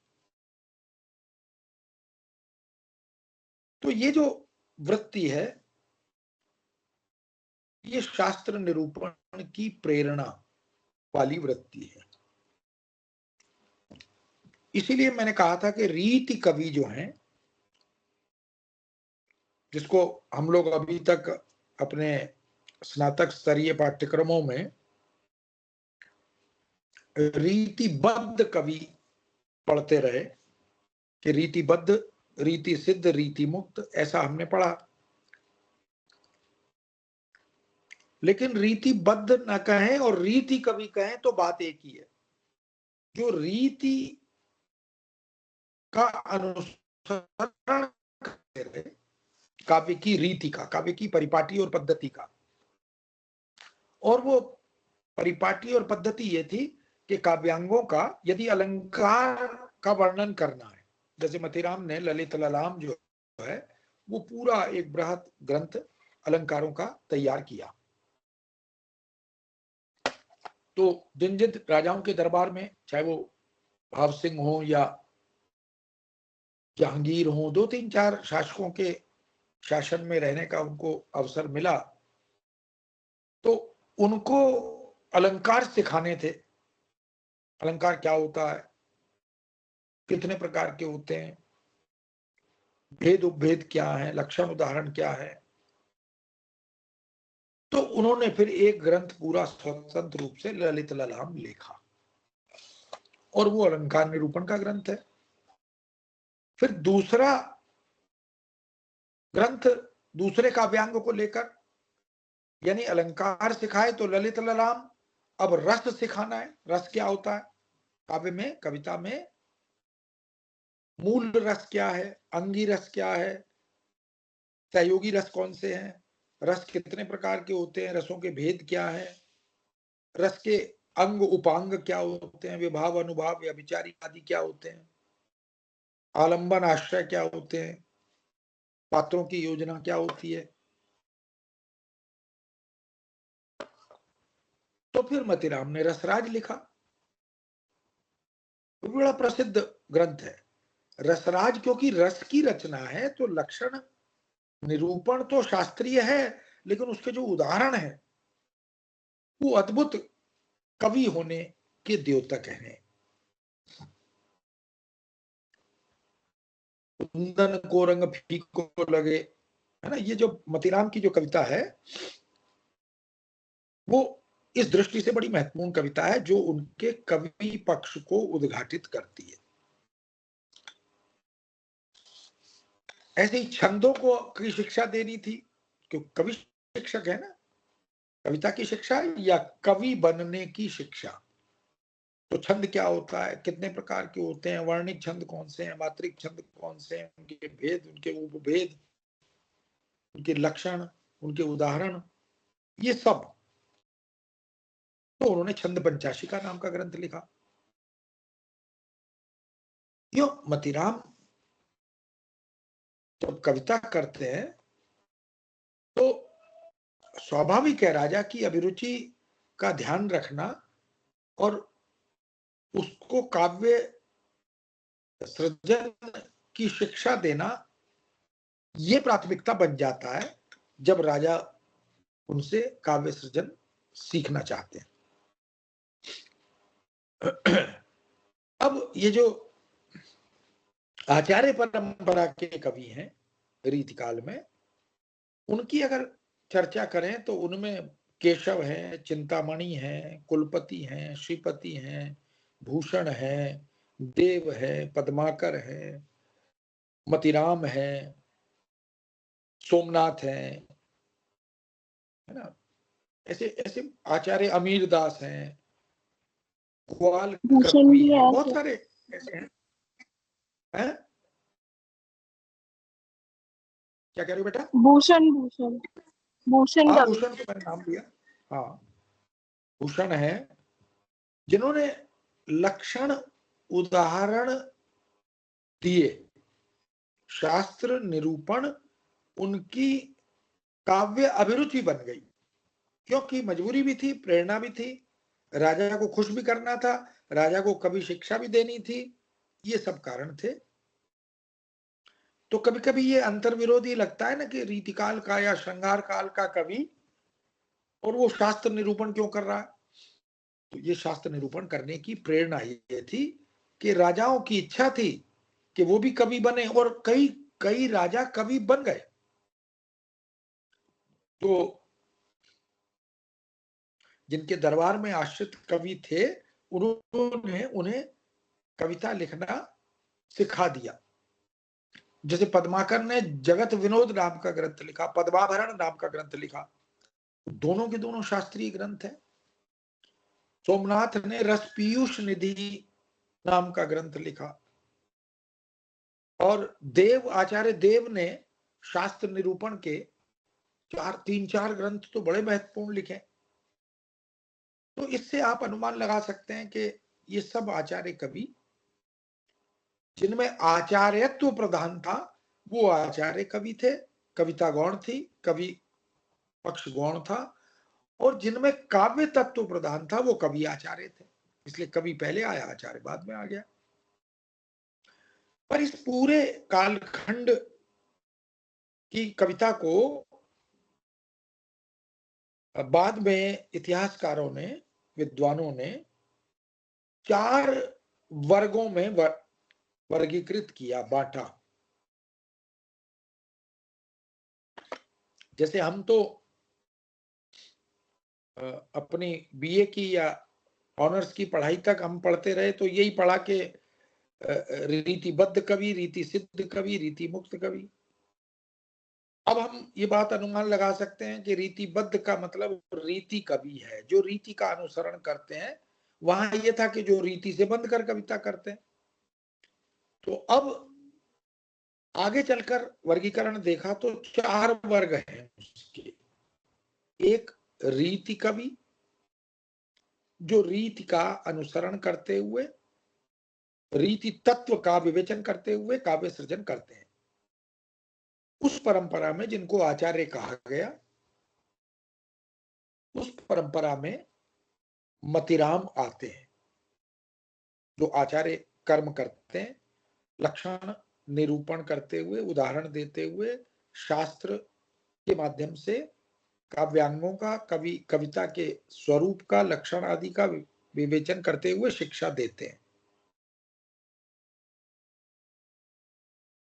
तो ये जो वृत्ति है, ये शास्त्र निरूपण की प्रेरणा वाली वृत्ति है। इसीलिए मैंने कहा था कि रीति कवि जो हैं, जिसको हम लोग अभी तक अपने स्नातक स्तरीय पाठ्यक्रमों में रीतिबद्ध कवि पढ़ते रहे कि रीतिबद्ध, रीति सिद्ध, रीति मुक्त, ऐसा हमने पढ़ा। लेकिन रीतिबद्ध न कहें और रीति कवि कहें तो बात एक ही है। जो रीति का अनुसरण करते रहे, काव्य की रीति का, काव्य की परिपाटी और पद्धति का, और वो परिपाटी और पद्धति ये थी कि काव्यांगों का यदि अलंकार का वर्णन करना है, जैसे मतीराम ने ललित ललाम जो है वो पूरा एक बृहत ग्रंथ अलंकारों का तैयार किया। तो जिन जिन राजाओं के दरबार में, चाहे वो भाव सिंह हो या जहांगीर हो, 2-3-4 शासकों के शासन में रहने का उनको अवसर मिला, तो उनको अलंकार सिखाने थे। अलंकार क्या होता है, कितने प्रकार के होते हैं, भेद उपभेद क्या है, लक्षण उदाहरण क्या है। तो उन्होंने फिर एक ग्रंथ पूरा स्वतंत्र रूप से ललित ललाम लिखा और वो अलंकार निरूपण का ग्रंथ है। फिर दूसरा ग्रंथ दूसरे काव्यांग को लेकर, यानी अलंकार सिखाए तो ललित ललाम, अब रस सिखाना है। रस क्या होता है काव्य में, कविता में? मूल रस क्या है, अंगी रस क्या है, सहयोगी रस कौन से हैं, रस कितने प्रकार के होते हैं, रसों के भेद क्या है, रस के अंग उपांग क्या होते हैं, विभाव अनुभाव या विचारी आदि क्या होते हैं, आलंबन आश्रय क्या होते हैं, पात्रों की योजना क्या होती है। तो फिर मतीराम ने रसराज लिखा, बड़ा प्रसिद्ध ग्रंथ है रसराज, क्योंकि रस की रचना है तो लक्षण निरूपण तो शास्त्रीय है, लेकिन उसके जो उदाहरण है वो अद्भुत कवि होने के द्योतक हैं। कुंदन को रंग फीको लगे, है ना, ये जो मतीराम की जो कविता है वो इस दृष्टि से बड़ी महत्वपूर्ण कविता है, जो उनके कवि पक्ष को उद्घाटित करती है। ऐसे ही छंदों को की शिक्षा देनी थी, क्योंकि कवि शिक्षक है ना, कविता की शिक्षा या कवि बनने की शिक्षा। तो छंद क्या होता है, कितने प्रकार के होते हैं, वर्णिक छंद कौन से हैं, मात्रिक छंद कौन से हैं, उनके भेद, उनके उपभेद, उनके लक्षण, उनके उदाहरण, ये सब। तो उन्होंने छंद पंचाशिका नाम का ग्रंथ लिखा। यो मतीराम जब कविता करते हैं तो स्वाभाविक है राजा की अभिरुचि का ध्यान रखना और उसको काव्य सृजन की शिक्षा देना, ये प्राथमिकता बन जाता है जब राजा उनसे काव्य सृजन सीखना चाहते हैं। अब ये जो आचार्य परंपरा के कवि हैं रीतिकाल में, उनकी अगर चर्चा करें तो उनमें केशव हैं, चिंतामणि हैं, कुलपति हैं, श्रीपति हैं, भूषण हैं, देव है, पद्माकर है, मतीराम है, सोमनाथ है ना, ऐसे ऐसे आचार्य अमीर दास हैं, ग्वाल भूषण कवि भी हैं, है बहुत सर। सारे ऐसे हैं। क्या कह रहे हो बेटा? भूषण भूषण भूषण हाँ, कवि। भूषण तो मैंने नाम लिया। हाँ, भूषण है जिन्होंने लक्षण उदाहरण दिए, शास्त्र निरूपण उनकी काव्य अभिरुचि बन गई, क्योंकि मजबूरी भी थी, प्रेरणा भी थी, राजा को खुश भी करना था, राजा को कभी शिक्षा भी देनी थी, ये सब कारण थे। तो कभी कभी ये अंतर्विरोधी लगता है ना कि रीतिकाल का या श्रृंगार काल का कवि और वो शास्त्र निरूपण क्यों कर रहा है। तो ये शास्त्र निरूपण करने की प्रेरणा ये थी कि राजाओं की इच्छा थी कि वो भी कवि बने, और कई कई राजा कवि बन गए। तो जिनके दरबार में आश्रित कवि थे उन्होंने उन्हें कविता लिखना सिखा दिया। जैसे पद्माकर ने जगत विनोद नाम का ग्रंथ लिखा, पद्माभरण नाम का ग्रंथ लिखा, दोनों के दोनों शास्त्रीय ग्रंथ है। सोमनाथ ने रस पीयूष निधि नाम का ग्रंथ लिखा, और देव आचार्य देव ने शास्त्र निरूपण के तीन चार ग्रंथ तो बड़े महत्वपूर्ण लिखे। तो इससे आप अनुमान लगा सकते हैं कि ये सब आचार्य कवि जिनमें आचार्यत्व प्रधान था वो आचार्य कवि थे, कविता गौण थी, कवि पक्ष गौण था, और जिनमें काव्य तत्व प्रधान था वो कवि आचार्य थे। इसलिए कवि पहले आया, आचार्य बाद में आ गया। पर इस पूरे कालखंड की कविता को बाद में इतिहासकारों ने, विद्वानों ने 4 वर्गों में वर्गीकृत किया, बांटा। जैसे हम तो अपनी बीए की या ऑनर्स की पढ़ाई तक हम पढ़ते रहे तो यही पढ़ा के रीतिबद्ध कवि, रीति सिद्ध कवि, रीति मुक्त कवि। अब हम ये बात अनुमान लगा सकते हैं कि रीतिबद्ध का मतलब रीति कवि है, जो रीति का अनुसरण करते हैं। वहां ये था कि जो रीति से बंध कर कविता करते हैं। तो अब आगे चलकर वर्गीकरण देखा तो 4 वर्ग हैं उसके। एक रीति कवि, जो रीति का अनुसरण करते हुए रीति तत्व का विवेचन करते हुए काव्य सृजन करते हैं। उस परंपरा में जिनको आचार्य कहा गया, उस परंपरा में मतिराम आते हैं, जो आचार्य कर्म करते हैं, लक्षण निरूपण करते हुए, उदाहरण देते हुए, शास्त्र के माध्यम से काव्यांगों का, कविता के स्वरूप का, लक्षण आदि का विवेचन करते हुए शिक्षा देते हैं।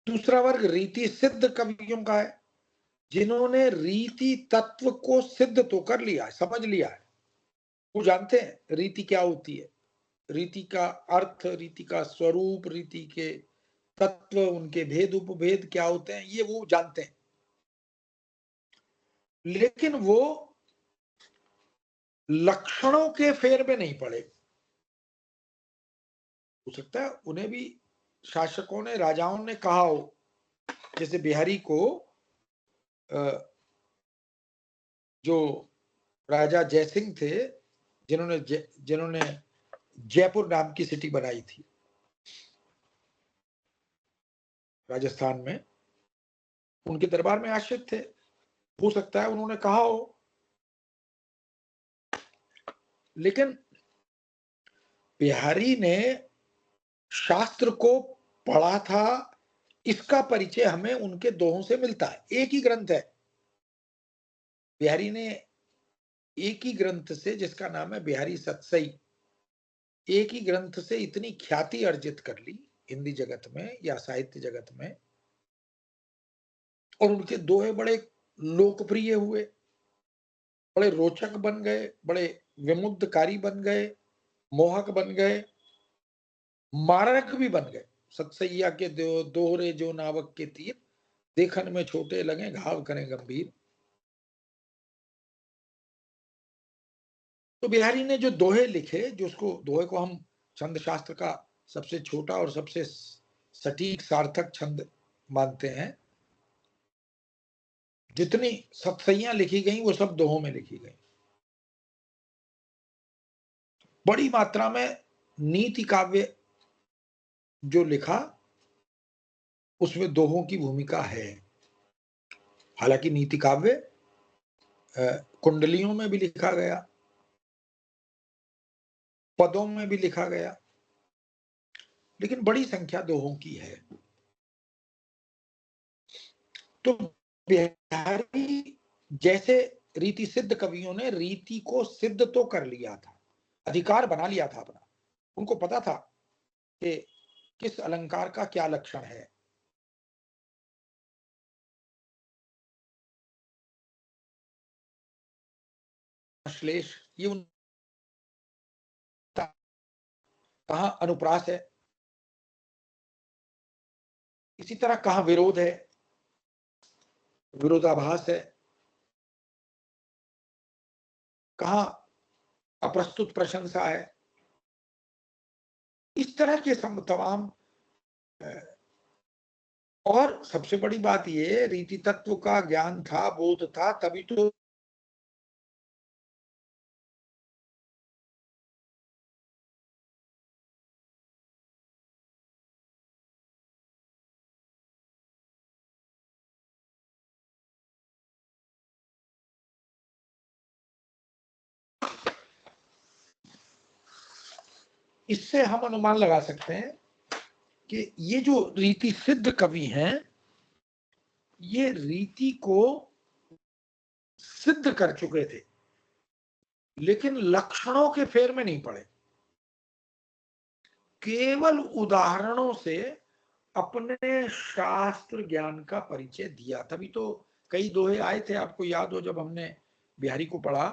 दूसरा वर्ग रीति सिद्ध कवियों का है, जिन्होंने रीति तत्व को सिद्ध तो कर लिया है, समझ लिया है। वो जानते हैं रीति क्या होती है, रीति का अर्थ, रीति का स्वरूप, रीति के तत्व, उनके भेद उपभेद क्या होते हैं, ये वो जानते हैं। लेकिन वो लक्षणों के फेर में नहीं पड़े। हो सकता है उन्हें भी शासकों ने, राजाओं ने कहा हो, जैसे बिहारी को जो राजा जयसिंह थे, जिन्होंने जयपुर नाम की सिटी बनाई थी राजस्थान में, उनके दरबार में आश्रित थे। हो सकता है उन्होंने कहा हो, लेकिन बिहारी ने शास्त्र को पढ़ा था, इसका परिचय हमें उनके दोहों से मिलता है। एक ही ग्रंथ है, बिहारी ने एक ही ग्रंथ से, जिसका नाम है बिहारी सतसई, एक ही ग्रंथ से इतनी ख्याति अर्जित कर ली हिंदी जगत में या साहित्य जगत में, और उनके दोहे बड़े लोकप्रिय हुए, बड़े रोचक बन गए, बड़े विमुग्धकारी बन गए, मोहक बन गए, मारक भी बन गए। सतसैया के दोहरे जो नावक के तीर, देखन में छोटे लगे, घाव करें गंभीर। तो बिहारी ने जो दोहे लिखे, जो उसको दोहे को हम छंद शास्त्र का सबसे छोटा और सबसे सटीक सार्थक छंद मानते हैं, जितनी सतसैयां लिखी गई वो सब दोहों में लिखी गई। बड़ी मात्रा में नीति काव्य जो लिखा, उसमें दोहों की भूमिका है। हालांकि नीति काव्य कुंडलियों में भी लिखा गया, पदों में भी लिखा गया, लेकिन बड़ी संख्या दोहों की है। तो बिहारी जैसे रीति सिद्ध कवियों ने रीति को सिद्ध तो कर लिया था, अधिकार बना लिया था अपना। उनको पता था कि किस अलंकार का क्या लक्षण है। श्लेष, ये उन कहां अनुप्रास है, इसी तरह कहां विरोध है, विरोधाभास है, कहां अप्रस्तुत प्रशंसा है। इस तरह के तमाम, और सबसे बड़ी बात ये, रीति तत्व का ज्ञान था, बोध था, तभी तो इससे हम अनुमान लगा सकते हैं कि ये जो रीति सिद्ध कवि हैं, ये रीति को सिद्ध कर चुके थे, लेकिन लक्षणों के फेर में नहीं पड़े। केवल उदाहरणों से अपने शास्त्र ज्ञान का परिचय दिया। तभी तो कई दोहे आए थे, आपको याद हो जब हमने बिहारी को पढ़ा,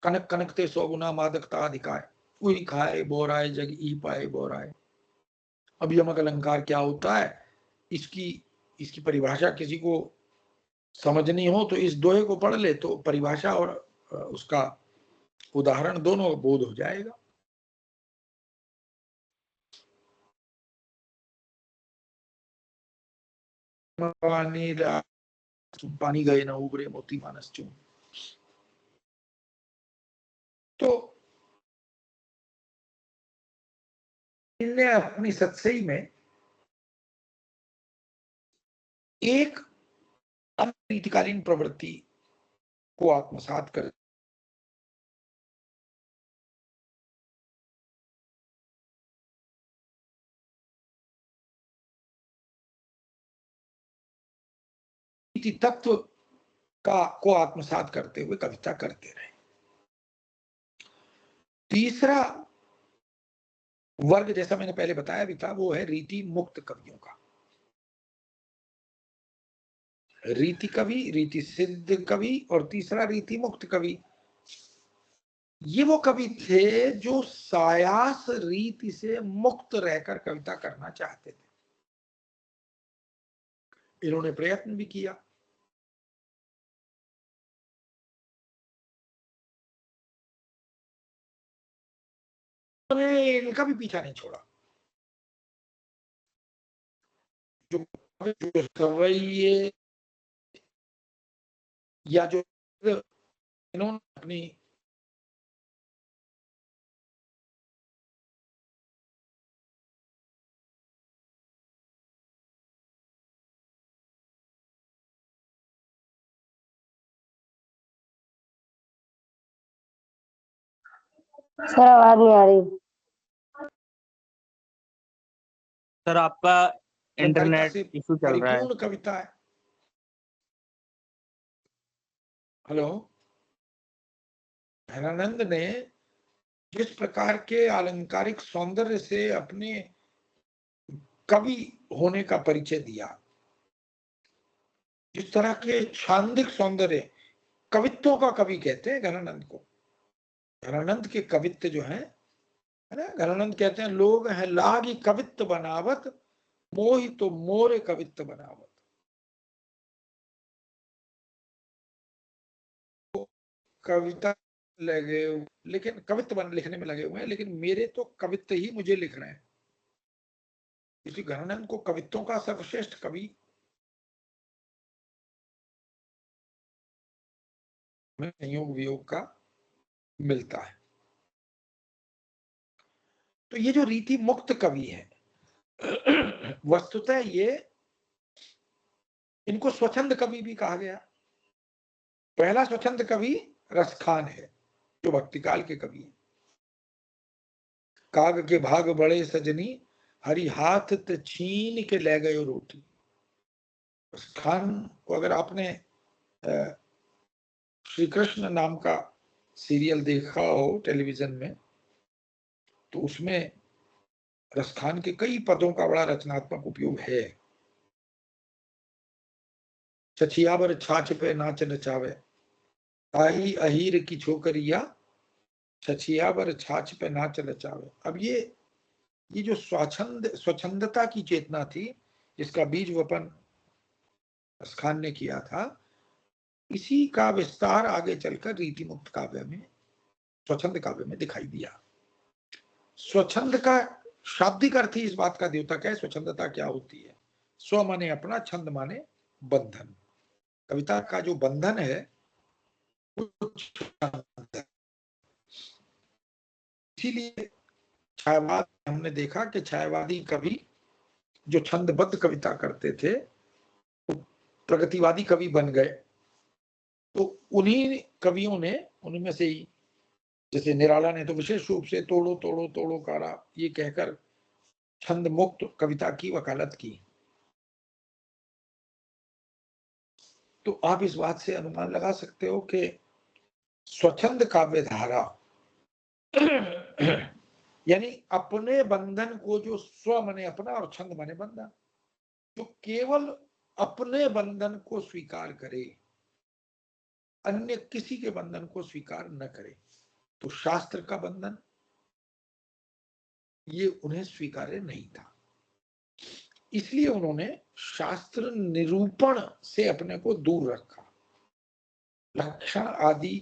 कनक कनकते 100 गुना मादकता अधिकाय, कोई खाए बोराए जग ई पाए बोराए। अब यमक अलंकार क्या होता है, इसकी परिभाषा किसी को समझनी हो तो इस दोहे को पढ़ ले, तो परिभाषा और उसका उदाहरण दोनों बोध हो जाएगा। पानी गए न उबरे मोती मानस चूम। तो इनने अपनी सत्सई में एक अनरीतिकालीन प्रवृत्ति को आत्मसात कर तत्व को आत्मसात करते हुए कविता करते रहे। तीसरा वर्ग, जैसा मैंने पहले बताया भी था, वो है रीति मुक्त कवियों का। रीति कवि, रीति सिद्ध कवि और तीसरा रीति मुक्त कवि। ये वो कवि थे जो सायास रीति से मुक्त रहकर कविता करना चाहते थे। इन्होंने प्रयत्न भी किया। उन्होंने इनका भी पीछा नहीं छोड़ा। जो सवैये या जो इन्होंने अपनी सर आवाज नहीं आ रही। सर आपका इंटरनेट से इशू चल रहा है। परिपूर्ण कविता है। हेलो, धनानंद ने जिस प्रकार के अलंकारिक सौंदर्य से अपने कवि होने का परिचय दिया, जिस तरह के छांदिक सौंदर्य, कवित्वों का कवि कहते हैं घनानंद को। घनानंद के कवित्व जो है ना, घनानंद कहते हैं लोग हैं लागी कवित्व बनावत, मोहि तो मोरे कवित्व बनावत। कविता लगे, लेकिन कवित्व लिखने में लगे हुए हैं, लेकिन मेरे तो कवित्व ही मुझे लिख रहे हैं। इसी घनानंद को कवित्वों का सर्वश्रेष्ठ कवि में संयोग वियोग का मिलता है। तो ये जो रीति मुक्त कवि है, वस्तुतः ये इनको स्वच्छंद कवि भी कहा गया। पहला स्वच्छंद कवि रसखान है, जो भक्तिकाल के कवि है। काग के भाग बड़े सजनी, हरि हाथ ते छीन के ले गए रोटी। रसखान को अगर आपने श्री कृष्ण नाम का सीरियल देखा हो टेलीविजन में, तो उसमें रसखान के कई पदों का बड़ा रचनात्मक उपयोग है। छछियावर छाछ पे नाच नचावे, ताही अहीर की छोकरिया, छछियावर छाछ पे नाच नचावे। अब ये जो स्वच्छंदता की चेतना थी, जिसका बीज वपन रसखान ने किया था, इसी का विस्तार आगे चलकर रीति मुक्त काव्य में, स्वच्छंद काव्य में दिखाई दिया। स्वच्छंद का शाब्दिक अर्थ ही इस बात का द्योतक है। स्वच्छंदता क्या होती है? स्व माने अपना, छंद माने बंधन। कविता का जो बंधन है इसीलिए छायावाद हमने देखा कि छायावादी कवि जो छंदबद्ध कविता करते थे, प्रगतिवादी कवि बन गए। तो उन्हीं कवियों ने, उनमें से ही, जैसे निराला ने तो विशेष रूप से तोड़ो तोड़ो तोड़ो कारा ये कहकर छंद मुक्त कविता की वकालत की। तो आप इस बात से अनुमान लगा सकते हो कि स्वच्छंद काव्य धारा यानी अपने बंधन को, जो स्व माने अपना और छंद माने बंधन, जो केवल अपने बंधन को स्वीकार करे, अन्य किसी के बंधन को स्वीकार न करे, तो शास्त्र का बंधन ये उन्हें स्वीकार्य नहीं था, इसलिए उन्होंने शास्त्र निरूपण से अपने को दूर रखा, लक्षण आदि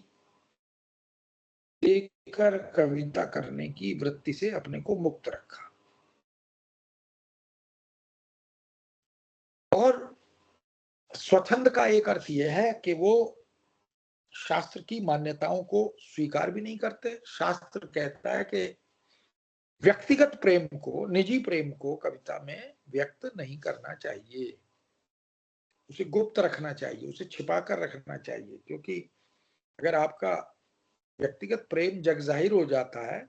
देकर कविता करने की वृत्ति से अपने को मुक्त रखा। और स्वच्छंद का एक अर्थ यह है कि वो शास्त्र की मान्यताओं को स्वीकार भी नहीं करते। शास्त्र कहता है कि व्यक्तिगत प्रेम को, निजी प्रेम को कविता में व्यक्त नहीं करना चाहिए, उसे गुप्त रखना चाहिए, उसे छिपा कर रखना चाहिए, क्योंकि अगर आपका व्यक्तिगत प्रेम जग जाहिर हो जाता है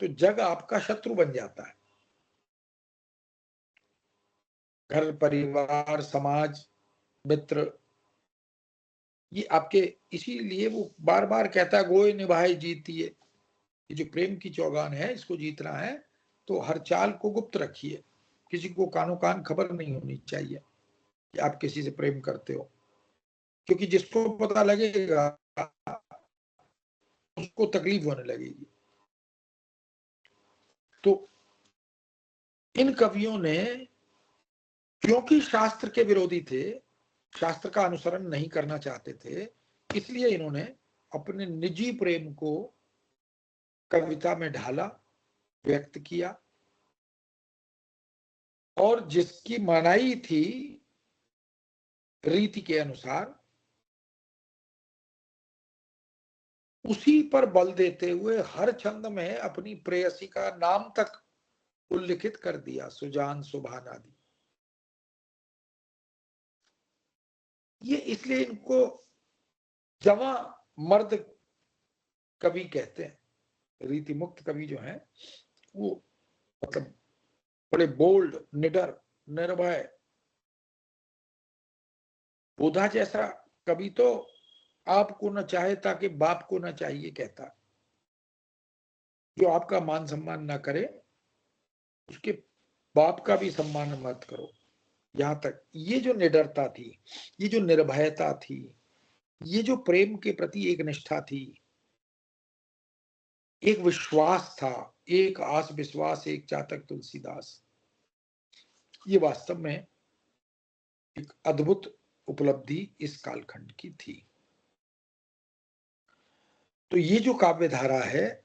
तो जग आपका शत्रु बन जाता है। घर परिवार समाज मित्र ये आपके, इसीलिए वो बार बार कहता है गोए निभाए जीतिए, ये जो प्रेम की चौगान है इसको जीतना है तो हर चाल को गुप्त रखिए, किसी को कानो कान खबर नहीं होनी चाहिए कि आप किसी से प्रेम करते हो, क्योंकि जिसको पता लगेगा उसको तकलीफ होने लगेगी। तो इन कवियों ने, क्योंकि शास्त्र के विरोधी थे, शास्त्र का अनुसरण नहीं करना चाहते थे, इसलिए इन्होंने अपने निजी प्रेम को कविता में ढाला, व्यक्त किया, और जिसकी मनाही थी रीति के अनुसार उसी पर बल देते हुए हर छंद में अपनी प्रेयसी का नाम तक उल्लिखित कर दिया, सुजान सुभान आदि। ये इसलिए इनको जवा मर्द कवि कहते हैं। रीति मुक्त कवि जो है वो मतलब बड़े बोल्ड, निडर, निर्भय, बोधा जैसा कवि तो आपको न चाहे ताकि बाप को न चाहिए कहता, जो आपका मान सम्मान ना करे उसके बाप का भी सम्मान मत करो। यहां तक ये जो निडरता थी, ये जो निर्भयता थी, ये जो प्रेम के प्रति एक निष्ठा थी, एक विश्वास था, एक आस विश्वास, एक चातक तुलसीदास, ये वास्तव में एक अद्भुत उपलब्धि इस कालखंड की थी। तो ये जो काव्य धारा है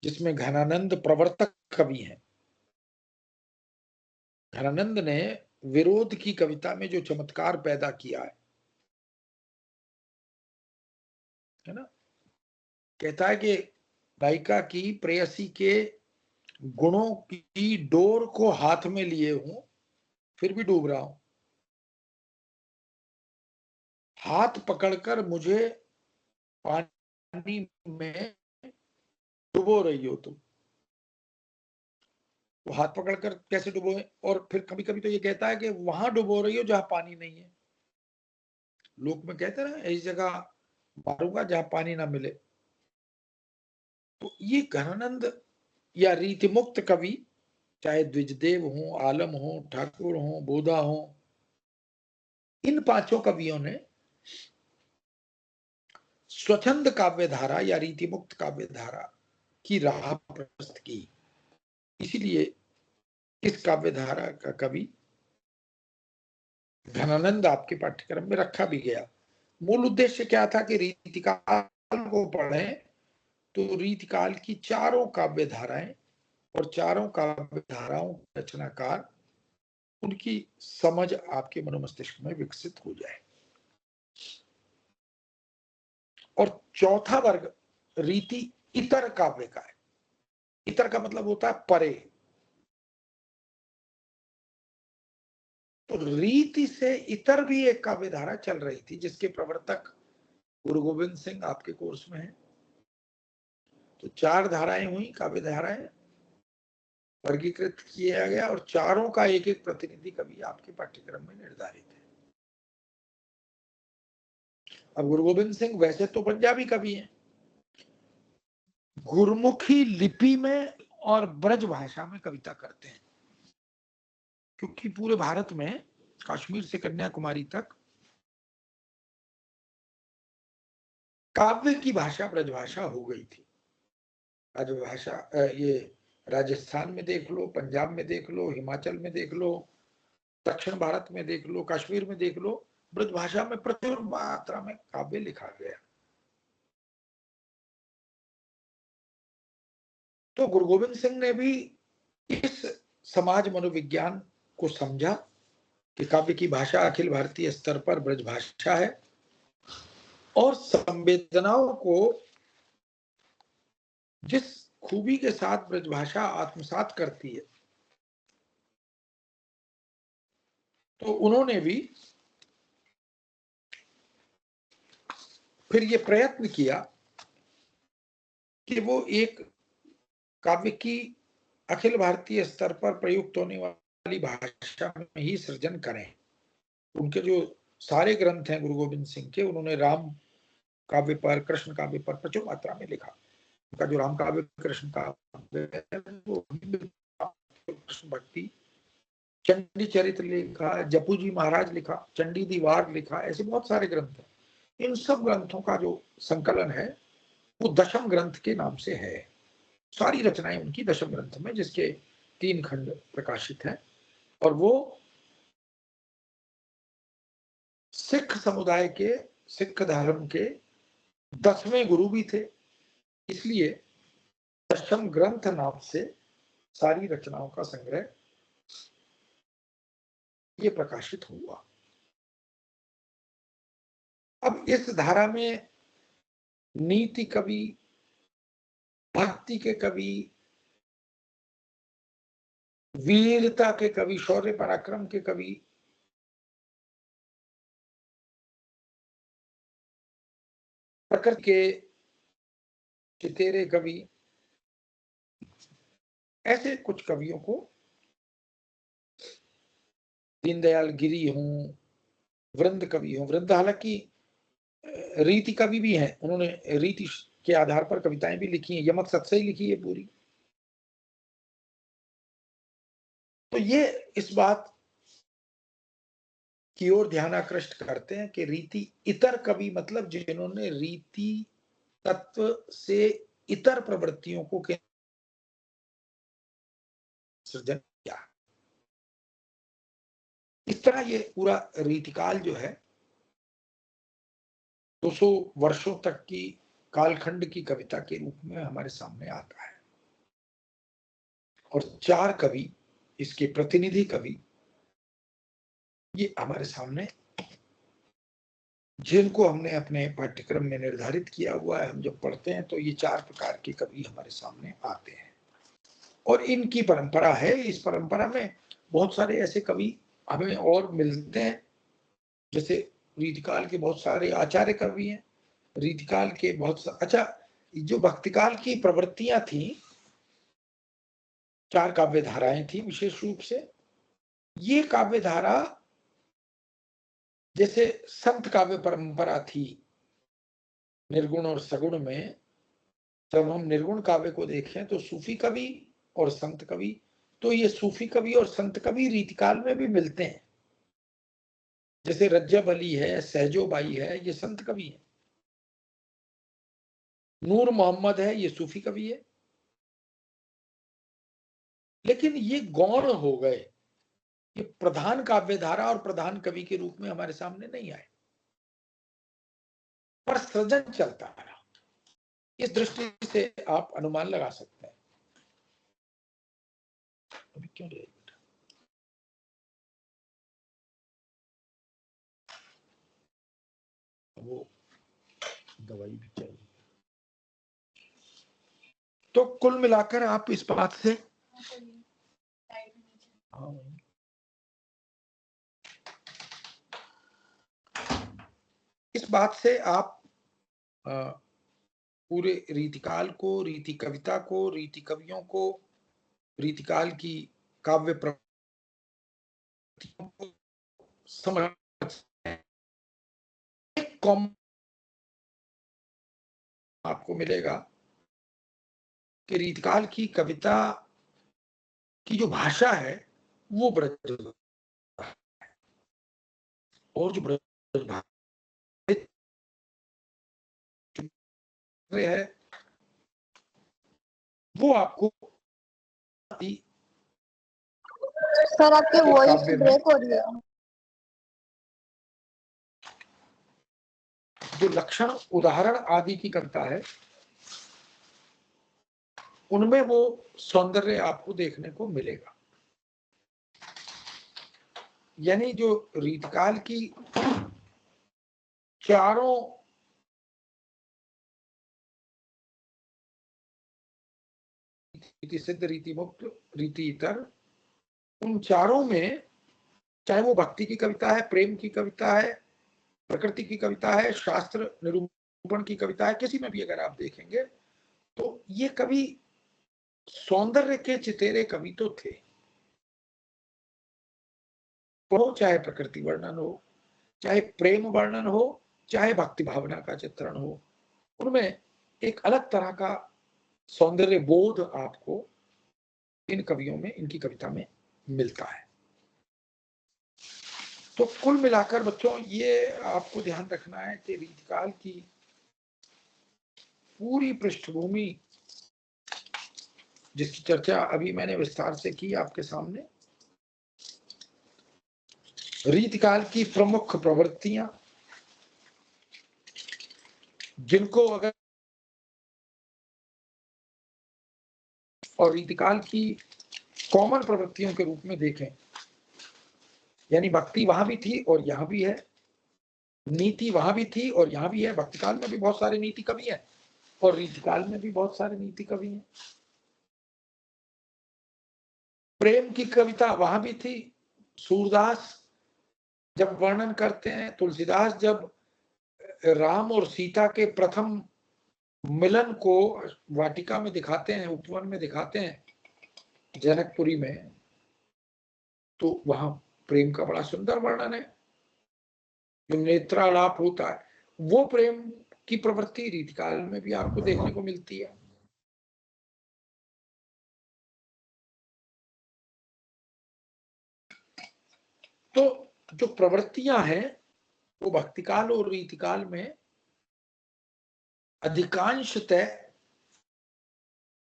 जिसमें घनानंद प्रवर्तक कवि हैं, घनानंद ने विरोध की कविता में जो चमत्कार पैदा किया है ना, कहता है कि नायिका की प्रेयसी के गुणों की डोर को हाथ में लिए हूं फिर भी डूब रहा हूं, हाथ पकड़कर मुझे पानी में डुबो रही हो तुम। तो हाथ पकड़कर कैसे डुबोए, और फिर कभी कभी तो ये कहता है कि वहां डुबो रही हो जहां पानी नहीं है। लोक में कहते हैं ना, ऐसी जगह मारूंगा जहां पानी ना मिले। तो ये घनानंद या रीति मुक्त कवि, चाहे द्विजदेव हो, आलम हो, ठाकुर हो, बोधा हो, इन पांचों कवियों ने स्वच्छंद काव्य धारा या रीति मुक्त काव्य धारा की राह प्रशस्त की। इसीलिए इस काव्य धारा का कवि घनानंद आपके पाठ्यक्रम में रखा भी गया। मूल उद्देश्य क्या था कि रीतिकाल को पढ़ें तो रीतिकाल की चारों काव्य धाराएं और चारों काव्य धाराओं के रचनाकार, उनकी समझ आपके मनोमस्तिष्क में विकसित हो जाए। और चौथा वर्ग रीति इतर काव्य का है। इतर का मतलब होता है परे। तो रीति से इतर भी एक काव्य धारा चल रही थी जिसके प्रवर्तक गुरु गोविंद सिंह आपके कोर्स में है। तो चार धाराएं हुई, काव्य धाराएं वर्गीकृत किया गया, और चारों का एक एक प्रतिनिधि कवि आपके पाठ्यक्रम में निर्धारित है। अब गुरु गोविंद सिंह वैसे तो पंजाबी कवि हैं, गुरमुखी लिपि में और ब्रज भाषा में कविता करते हैं, क्योंकि पूरे भारत में कश्मीर से कन्याकुमारी तक काव्य की भाषा ब्रजभाषा हो गई थी। राजभाषा ये राजस्थान में देख लो, पंजाब में देख लो, हिमाचल में देख लो, दक्षिण भारत में देख लो, कश्मीर में देख लो, ब्रजभाषा में प्रचुर मात्रा में काव्य लिखा गया। तो गुरु गोविंद सिंह ने भी इस समाज मनोविज्ञान को समझा कि काव्य की भाषा अखिल भारतीय स्तर पर ब्रजभाषा है और संवेदनाओं को जिस खूबी के साथ ब्रजभाषा आत्मसात करती है, तो उन्होंने भी फिर ये प्रयत्न किया कि वो एक काव्य की अखिल भारतीय स्तर पर प्रयुक्त होने वाली भाषा में ही सृजन करें। उनके जो सारे ग्रंथ हैं गुरु गोविंद सिंह के, उन्होंने राम काव्य पर, कृष्ण काव्य पर प्रचुर मात्रा में लिखा। उनका जो राम काव्य, कृष्ण काव्य, वो कृष्ण भक्ति, चंडी चरित्र लिखा, जपू जी महाराज लिखा, चंडी दीवार लिखा, ऐसे बहुत सारे ग्रंथ हैं। इन सब ग्रंथों का जो संकलन है वो दशम ग्रंथ के नाम से है। सारी रचनाएं उनकी दशम ग्रंथ में, जिसके 3 खंड प्रकाशित हैं, और वो सिख समुदाय के, सिख धर्म के 10वें गुरु भी थे, इसलिए दशम ग्रंथ नाम से सारी रचनाओं का संग्रह ये प्रकाशित हुआ। अब इस धारा में नीति कवि, भक्ति के कवि, वीरता के कवि, शौर्य पराक्रम के कवि, प्रकृति के चितेरे कवि, ऐसे कुछ कवियों को, दीनदयाल गिरी हों, वृंद कवि हों, वृंद हालांकि रीति कवि भी हैं, उन्होंने रीति के आधार पर कविताएं भी लिखी हैं, यमक सत से ही लिखी है पूरी। तो ये इस बात की ओर ध्यान आकृष्ट करते हैं कि रीति इतर कवि, मतलब जिन्होंने रीति तत्व से इतर प्रवृत्तियों को सृजन किया। इस तरह ये पूरा रीतिकाल जो है 200 वर्षों तक की कालखंड की कविता के रूप में हमारे सामने आता है। और 4 कवि, इसके प्रतिनिधि कवि, ये हमारे सामने, जिनको हमने अपने पाठ्यक्रम में निर्धारित किया हुआ है, हम जब पढ़ते हैं तो ये 4 प्रकार के कवि हमारे सामने आते हैं। और इनकी परंपरा है, इस परंपरा में बहुत सारे ऐसे कवि हमें और मिलते हैं, जैसे रीतिकाल के बहुत सारे आचार्य कवि हैं, रीतिकाल के बहुत अच्छा, जो भक्तिकाल की प्रवृत्तियां थी, 4 काव्य धाराएं थी विशेष रूप से। ये काव्य धारा, जैसे संत काव्य परंपरा थी निर्गुण और सगुण में, जब हम निर्गुण काव्य को देखें तो सूफी कवि और संत कवि, तो ये सूफी कवि और संत कवि रीतिकाल में भी मिलते हैं। जैसे रज्जब अली है, सहजोबाई है, ये संत कवि है। नूर मोहम्मद है, ये सूफी कवि है। लेकिन ये गौण हो गए, ये प्रधान काव्य धारा और प्रधान कवि के रूप में हमारे सामने नहीं आए, पर सृजन चलता रहा। इस दृष्टि से आप अनुमान लगा सकते हैं। अभी क्यों रहे बेटा? वो दवाई भी चाहिए। तो कुल मिलाकर आप इस बात से, हाँ, इस बात से आप पूरे रीतिकाल को, रीति कविता को, रीति कवियों को, रीतिकाल की काव्य प्रवृत्तियों को समझ, एक कॉमन आपको मिलेगा कि रीतिकाल की कविता की जो भाषा है वो ब्रज, और जो ब्रज है वो आपको सर आपकी एक वॉइस काव्य में ब्रेक हो रही है। जो लक्षण उदाहरण आदि की कविता है उनमें वो सौंदर्य आपको देखने को मिलेगा। यानी जो रीतकाल की चारों रीति सिद्ध, रीति मुक्त, रीति इतर, उन चारों में चाहे वो भक्ति की कविता है, प्रेम की कविता है, प्रकृति की कविता है, शास्त्र निरूपण की कविता है, किसी में भी अगर आप देखेंगे तो ये कवि सौंदर्य के चितेरे कवि तो थे। वो चाहे प्रकृति वर्णन हो, चाहे प्रेम वर्णन हो, चाहे भक्ति भावना का चित्रण हो, उनमें एक अलग तरह का सौंदर्य बोध आपको इन कवियों में, इनकी कविता में मिलता है। तो कुल मिलाकर बच्चों ये आपको ध्यान रखना है कि रीतकाल की पूरी पृष्ठभूमि जिसकी चर्चा अभी मैंने विस्तार से की आपके सामने, रीतकाल की प्रमुख प्रवृत्तियां जिनको अगर और रीतकाल की कॉमन प्रवृत्तियों के रूप में देखें, यानी भक्ति वहां भी थी और यहां भी है, नीति वहां भी थी और यहां भी है। भक्ति काल में भी बहुत सारे नीति कवि हैं और रीतकाल में भी बहुत सारे नीति कवि हैं। प्रेम की कविता वहां भी थी, सूरदास जब वर्णन करते हैं, तुलसीदास जब राम और सीता के प्रथम मिलन को वाटिका में दिखाते हैं, उपवन में दिखाते हैं जनकपुरी में, तो वहां प्रेम का बड़ा सुंदर वर्णन है। जो नेत्रालाप होता है वो प्रेम की प्रवृत्ति रीतकाल में भी आपको देखने को मिलती है। तो जो प्रवृत्तियां हैं वो भक्तिकाल और रीतिकाल में अधिकांशतः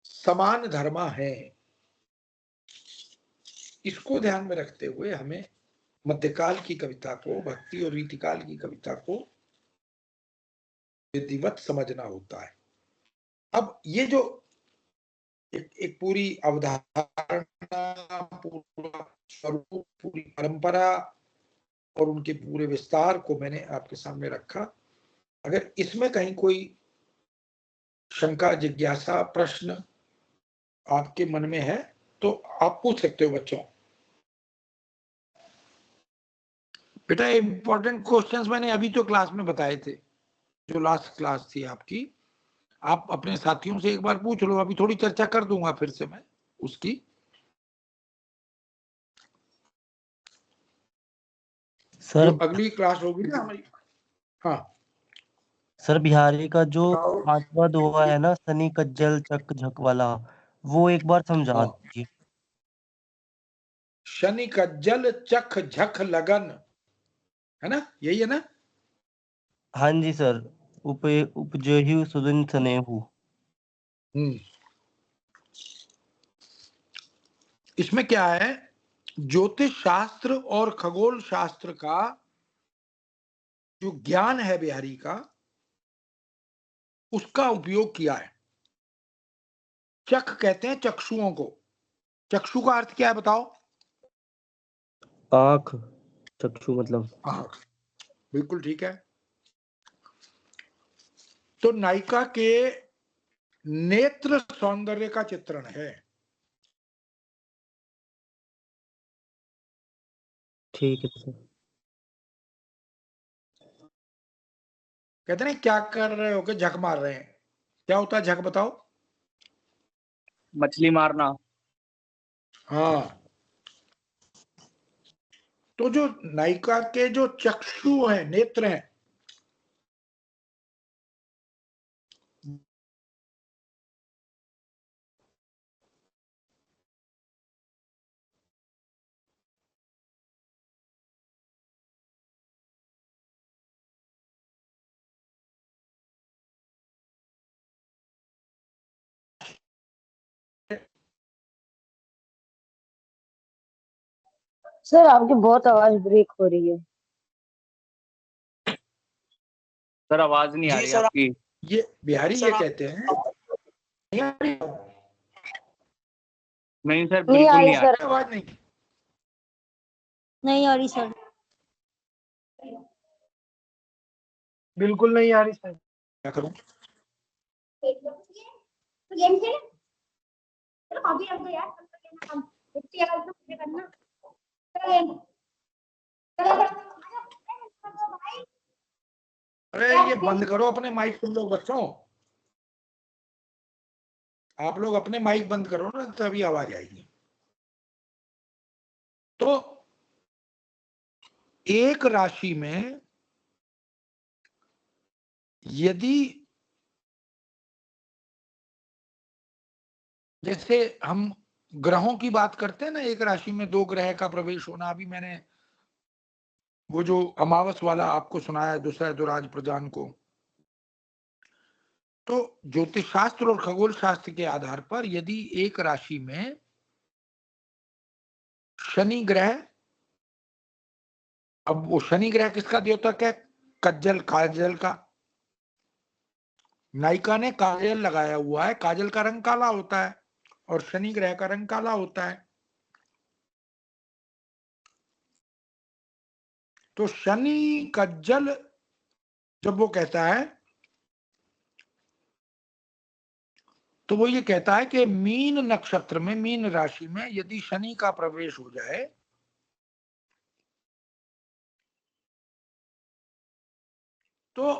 समान धर्मा है। इसको ध्यान में रखते हुए हमें मध्यकाल की कविता को, भक्ति और रीतिकाल की कविता को विधिवत समझना होता है। अब ये जो एक पूरी अवधारणा, पूरा स्वरूप, पूरी परंपरा और उनके पूरे विस्तार को मैंने आपके सामने रखा। अगर इसमें कहीं कोई शंका, जिज्ञासा, प्रश्न आपके मन में है तो आप पूछ सकते हो बच्चों। बेटा इंपॉर्टेंट क्वेश्चंस मैंने अभी तो क्लास में बताए थे, जो लास्ट क्लास थी आपकी, आप अपने साथियों से एक बार पूछ लो। अभी थोड़ी चर्चा कर दूंगा फिर से मैं उसकी। सर जो अगली क्लास होगी ना हमारी। हाँ सर बिहारी का जो बताओ। 5वां दोहा है ना, सनी कज्जल चक झक वाला, वो एक बार समझा हाँ, दीजिए। शनि का जल चख झख लगन, है ना, यही है ना। हाँ जी सर। उपजेहि सुदिन सनेहु। हम्म, इसमें क्या है, ज्योतिष शास्त्र और खगोल शास्त्र का जो ज्ञान है बिहारी का, उसका उपयोग किया है। चख कहते हैं चक्षुओं को। चक्षु का अर्थ क्या है बताओ। आंख, चक्षु मतलब। आंख, बिल्कुल ठीक है। तो नायिका के नेत्र सौंदर्य का चित्रण है। ठीक है सर। कहते हैं क्या कर रहे हो, के झक मार रहे हैं, क्या होता है झक बताओ। मछली मारना। हाँ, तो जो नायिका के जो चक्षु हैं, नेत्र हैं, सर आपकी बहुत आवाज ब्रेक हो रही है। सर आवाज नहीं आ जी रही सर, आपकी। ये बिहारी ये कहते हैं नहीं आ रही नहीं सर नहीं आ बिल्कुल रही नहीं आ सर, आवाज नहीं। नहीं आ रही सर। बिल्कुल नहीं आ रही सर। क्या करूं? अरे ये बंद करो अपने माइक, तुम लोग बच्चों, आप लोग अपने माइक बंद करो ना, तभी आवाज आएगी। तो एक राशि में यदि जैसे हम ग्रहों की बात करते हैं ना, एक राशि में 2 ग्रह का प्रवेश होना, अभी मैंने वो जो अमावस वाला आपको सुनाया दूसरा दुराज प्रदान को, तो ज्योतिष शास्त्र और खगोल शास्त्र के आधार पर यदि एक राशि में शनि ग्रह, अब वो शनि ग्रह किसका द्योतक है? कज्जल, काजल का। नायिका ने काजल लगाया हुआ है, काजल का रंग काला होता है और शनि ग्रह का रंग काला होता है। तो शनि कज्जल जब वो कहता है तो वो ये कहता है कि मीन नक्षत्र में, मीन राशि में यदि शनि का प्रवेश हो जाए तो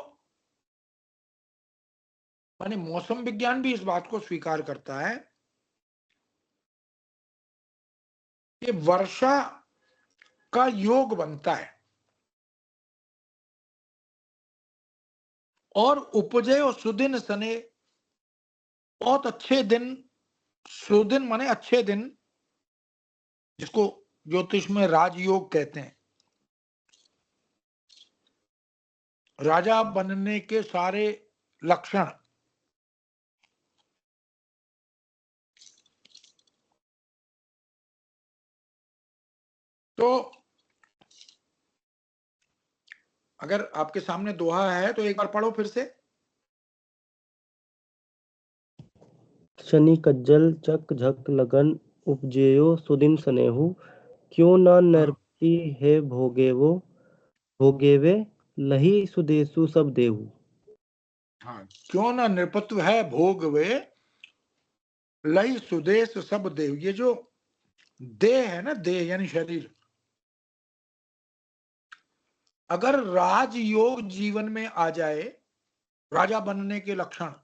माने मौसम विज्ञान भी इस बात को स्वीकार करता है कि वर्षा का योग बनता है और उपजे और सुदिन सने, बहुत अच्छे दिन, सुदिन माने अच्छे दिन, जिसको ज्योतिष में राजयोग कहते हैं। राजा बनने के सारे लक्षण तो अगर आपके सामने दोहा है तो एक बार पढ़ो फिर से। शनि कज्जल चक झक लगन उपजेयो सुदिन सनेहु क्यों ना हाँ, नरपति है भोगेवे लही सुदेशु सब देहु। हाँ, क्यों ना नृपत्व है भोग वे लई सुदेश सब देव। ये जो देह है ना, देह यानी शरीर, अगर राजयोग जीवन में आ जाए, राजा बनने के लक्षण,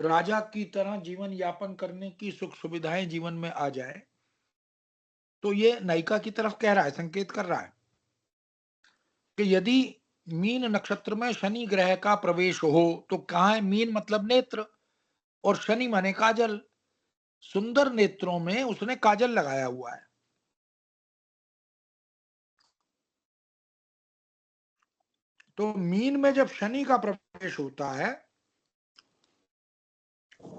राजा की तरह जीवन यापन करने की सुख सुविधाएं जीवन में आ जाए, तो ये नायिका की तरफ कह रहा है, संकेत कर रहा है कि यदि मीन नक्षत्र में शनि ग्रह का प्रवेश हो तो कहां है? मीन मतलब नेत्र और शनि माने काजल। सुंदर नेत्रों में उसने काजल लगाया हुआ है। तो मीन में जब शनि का प्रवेश होता है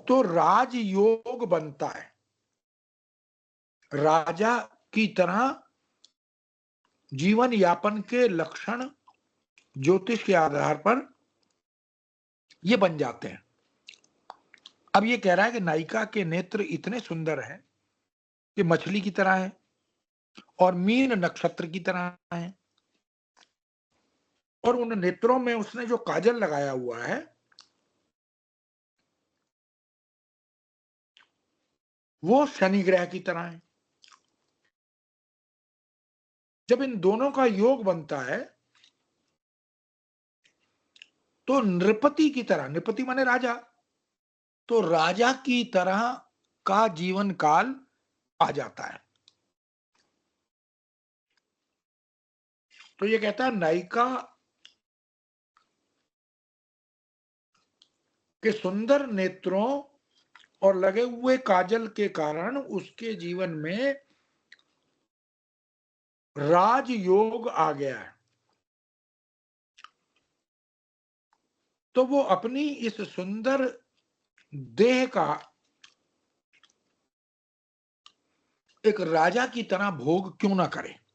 तो राजयोग बनता है, राजा की तरह जीवन यापन के लक्षण ज्योतिष के आधार पर ये बन जाते हैं। अब ये कह रहा है कि नायिका के नेत्र इतने सुंदर हैं कि मछली की तरह है और मीन नक्षत्र की तरह है, और उन नेत्रों में उसने जो काजल लगाया हुआ है वो शनि ग्रह की तरह है। जब इन दोनों का योग बनता है तो नृपति की तरह, नृपति माने राजा, तो राजा की तरह का जीवन काल आ जाता है। तो ये कहता है नायिका के सुंदर नेत्रों और लगे हुए काजल के कारण उसके जीवन में राजयोग आ गया है। तो वो अपनी इस सुंदर देह का एक राजा की तरह भोग क्यों ना करे।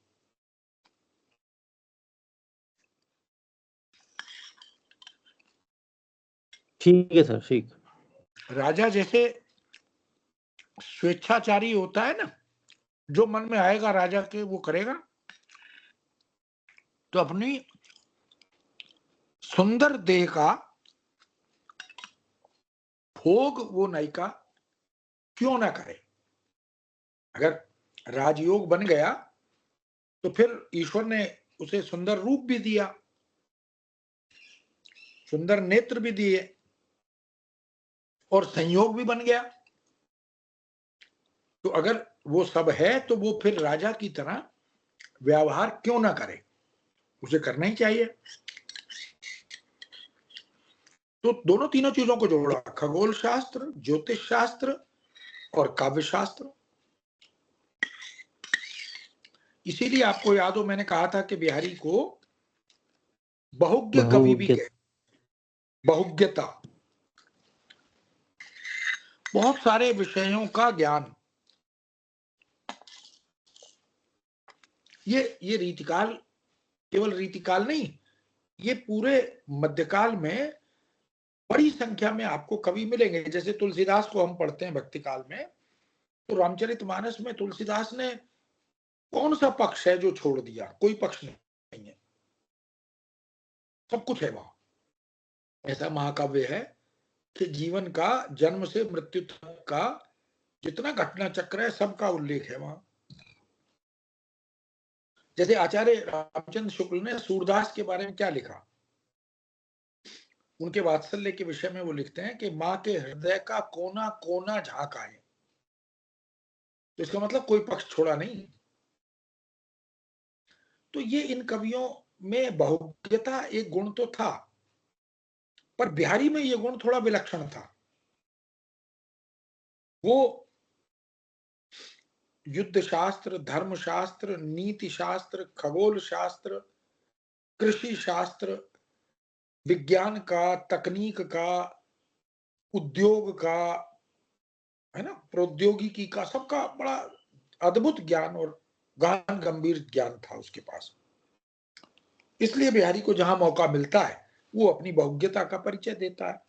ठीक है सर, ठीक। राजा जैसे स्वेच्छाचारी होता है ना, जो मन में आएगा राजा के वो करेगा। तो अपनी सुंदर देह का भोग वो नायिका क्यों ना करे। अगर राजयोग बन गया तो फिर ईश्वर ने उसे सुंदर रूप भी दिया, सुंदर नेत्र भी दिए और संयोग भी बन गया। तो अगर वो सब है तो वो फिर राजा की तरह व्यवहार क्यों ना करे, उसे करना ही चाहिए। तो दोनों तीनों चीजों को जोड़ा, खगोल शास्त्र, ज्योतिष शास्त्र और काव्य शास्त्र। इसीलिए आपको याद हो मैंने कहा था कि बिहारी को बहुज्ञ कवि भी कहते, बहुज्ञता, बहुत सारे विषयों का ज्ञान। ये रीतिकाल, केवल रीतिकाल नहीं, ये पूरे मध्यकाल में बड़ी संख्या में आपको कवि मिलेंगे। जैसे तुलसीदास को हम पढ़ते हैं भक्ति काल में, तो रामचरितमानस में तुलसीदास ने कौन सा पक्ष है जो छोड़ दिया? कोई पक्ष नहीं है, सब कुछ है वहां। ऐसा महाकाव्य है कि जीवन का जन्म से मृत्यु तक का जितना घटना चक्र है सबका उल्लेख है वहां। जैसे आचार्य रामचंद्र शुक्ल ने सूरदास के बारे में क्या लिखा, उनके वात्सल्य के विषय में वो लिखते हैं कि माँ के हृदय का कोना कोना झांक आए। तो इसका मतलब कोई पक्ष छोड़ा नहीं। तो ये इन कवियों में बहुज्ञता एक गुण तो था, पर बिहारी में ये गुण थोड़ा विलक्षण था। वो युद्ध शास्त्र, धर्म शास्त्र, नीति शास्त्र, खगोल शास्त्र, कृषि शास्त्र, विज्ञान का, तकनीक का, उद्योग का, है ना, प्रौद्योगिकी का, सबका बड़ा अद्भुत ज्ञान और गहन गंभीर ज्ञान था उसके पास। इसलिए बिहारी को जहां मौका मिलता है वो अपनी बहुज्ञता का परिचय देता है।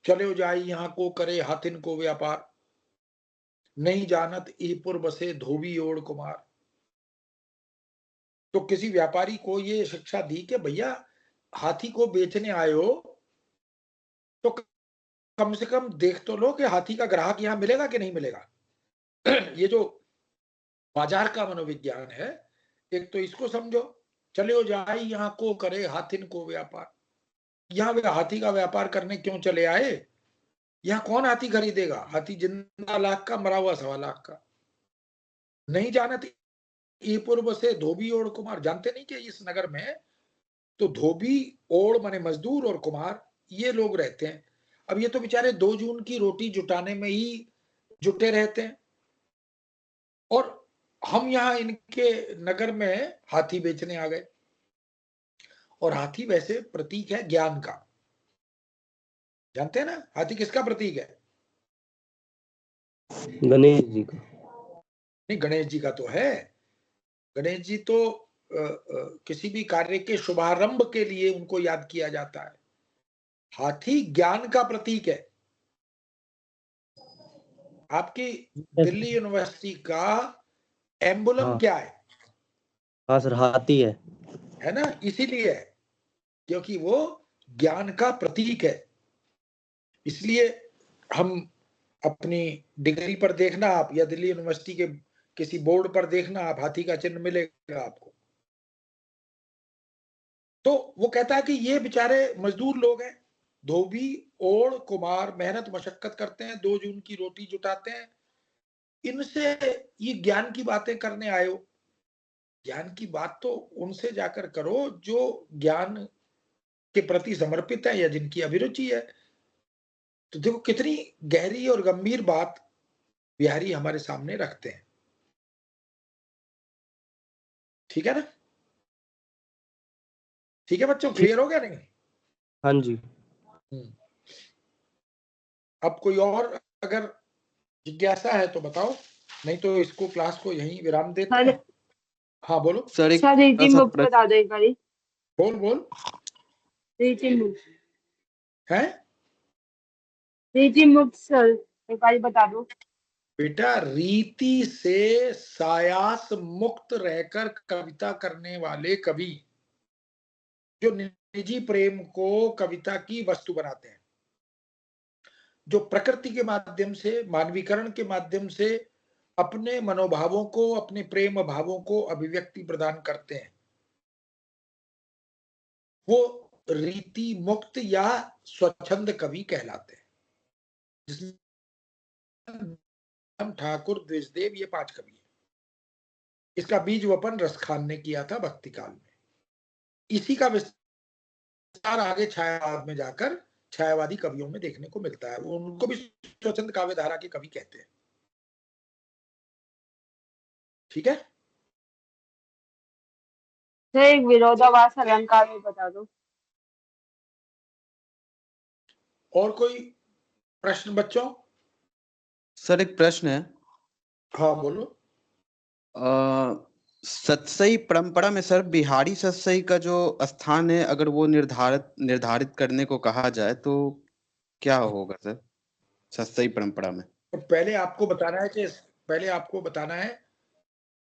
चले जाए यहाँ को करे हाथिन को व्यापार, नहीं जानत ईपुर बसे धोबी ओढ़ कुमार। तो किसी व्यापारी को ये शिक्षा दी कि भैया हाथी को बेचने आए हो तो कम से कम देख तो लो कि हाथी का ग्राहक यहाँ मिलेगा कि नहीं मिलेगा। ये जो बाजार का मनोविज्ञान है, एक तो इसको समझो। चले जाए यहाँ को करे हाथिन को व्यापार, यहाँ वे हाथी का व्यापार करने क्यों चले आए? यहाँ कौन हाथी खरीदेगा? हाथी जिंदा लाख का, मरा हुआ 1.25 लाख का। नहीं जानत ई पूर्व से धोबी ओढ़ कुमार, जानते नहीं कि इस नगर में तो धोबी ओढ़ माने मजदूर और कुमार ये लोग रहते हैं। अब ये तो बेचारे 2 जून की रोटी जुटाने में ही जुटे रहते हैं, और हम यहाँ इनके नगर में हाथी बेचने आ गए। और हाथी वैसे प्रतीक है ज्ञान का, जानते हैं ना? हाथी किसका प्रतीक है? गणेश जी का। नहीं, गणेश जी का तो है। गणेश जी तो किसी भी कार्य के शुभारंभ के लिए उनको याद किया जाता है। हाथी ज्ञान का प्रतीक है। आपकी दिल्ली यूनिवर्सिटी का एम्बुलम हाँ। क्या है? हाँ सर, हाथी है ना, इसीलिए है क्योंकि वो ज्ञान का प्रतीक है। इसलिए हम अपनी डिग्री पर देखना आप, या दिल्ली यूनिवर्सिटी के किसी बोर्ड पर देखना आप, हाथी का चिन्ह मिलेगा आपको। तो वो कहता है कि ये बेचारे मजदूर लोग हैं, धोबी ओढ़ कुमार, मेहनत मशक्कत करते हैं, 2 जून की रोटी जुटाते हैं। इनसे ये ज्ञान की बातें करने आए हो। ज्ञान की बात तो उनसे जाकर करो जो ज्ञान के प्रति समर्पित है या जिनकी अभिरुचि है। तो देखो कितनी गहरी और गंभीर बात बिहारी हमारे सामने रखते हैं। ठीक है ना? ठीक है बच्चों, क्लियर हो गया नहीं? हाँ जी। अब कोई और अगर जिज्ञासा है तो बताओ, नहीं तो इसको क्लास को यहीं विराम देते हैं। हाँ बोलो सर, एक सर रीचिंग बुक बता दो एक बारी। बोल रीचिंग बुक है। रीति मुक्त सर एक बार बता दो। बेटा रीति से सायास मुक्त रहकर कविता करने वाले कवि जो निजी प्रेम को कविता की वस्तु बनाते हैं, जो प्रकृति के माध्यम से, मानवीकरण के माध्यम से अपने मनोभावों को, अपने प्रेम भावों को अभिव्यक्ति प्रदान करते हैं, वो रीति मुक्त या स्वच्छंद कवि कहलाते हैं, जिसमें ठाकुर, द्विजदेव, ये 5 कवि हैं। इसका बीज वपन रसखान ने किया था भक्ति काल में। इसी का विस्तार आगे छायावाद में जाकर छायावादी कवियों में देखने को मिलता है। उनको भी स्वच्छंद काव्य धारा के कवि कहते हैं। ठीक है, सर एक विरोधाभास अलंकार में बता दो। और कोई प्रश्न बच्चों? सर एक प्रश्न है। हाँ बोलो। सतसई परंपरा में सर बिहारी सतसई का जो स्थान है, अगर वो निर्धारित करने को कहा जाए तो क्या होगा सर सतसई परंपरा में? तो पहले आपको बताना है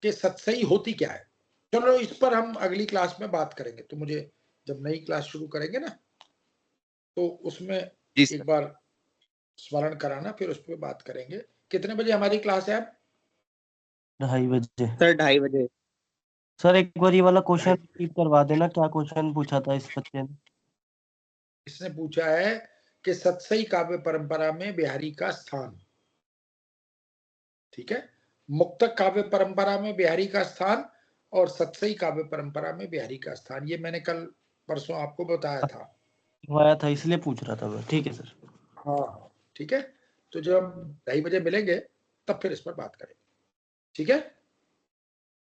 कि सतसई होती क्या है। चलो इस पर हम अगली क्लास में बात करेंगे। तो मुझे जब नई क्लास शुरू करेंगे ना, तो उसमें एक बार स्मरण कराना, फिर उस पर बात करेंगे। कितने बजे हमारी क्लास है अब? 2:30 बजे। सर 2:30 बजे। सर एक बार ये वाला क्वेश्चन रिपीट करवा देना, क्या क्वेश्चन पूछा था इस बच्चे ने? इसने पूछा है कि सतसई काव्य परंपरा में बिहारी का स्थान। ठीक है, मुक्तक काव्य परंपरा में बिहारी का स्थान और सतसई काव्य परंपरा में बिहारी का स्थान, ये मैंने कल परसों आपको बताया था। आया था इसलिए पूछ रहा था मैं। ठीक है सर। हाँ ठीक है, तो जब 2:30 बजे मिलेंगे तब फिर इस पर बात करेंगे। ठीक है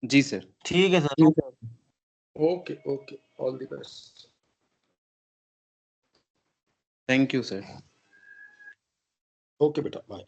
जी सर। ठीक है sir. Okay okay, all the best. Thank you sir. Okay बेटा, बाय।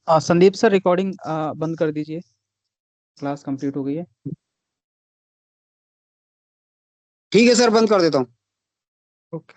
संदीप सर रिकॉर्डिंग बंद कर दीजिए, क्लास कंप्लीट हो गई है। ठीक है सर, बंद कर देता हूँ। ओके।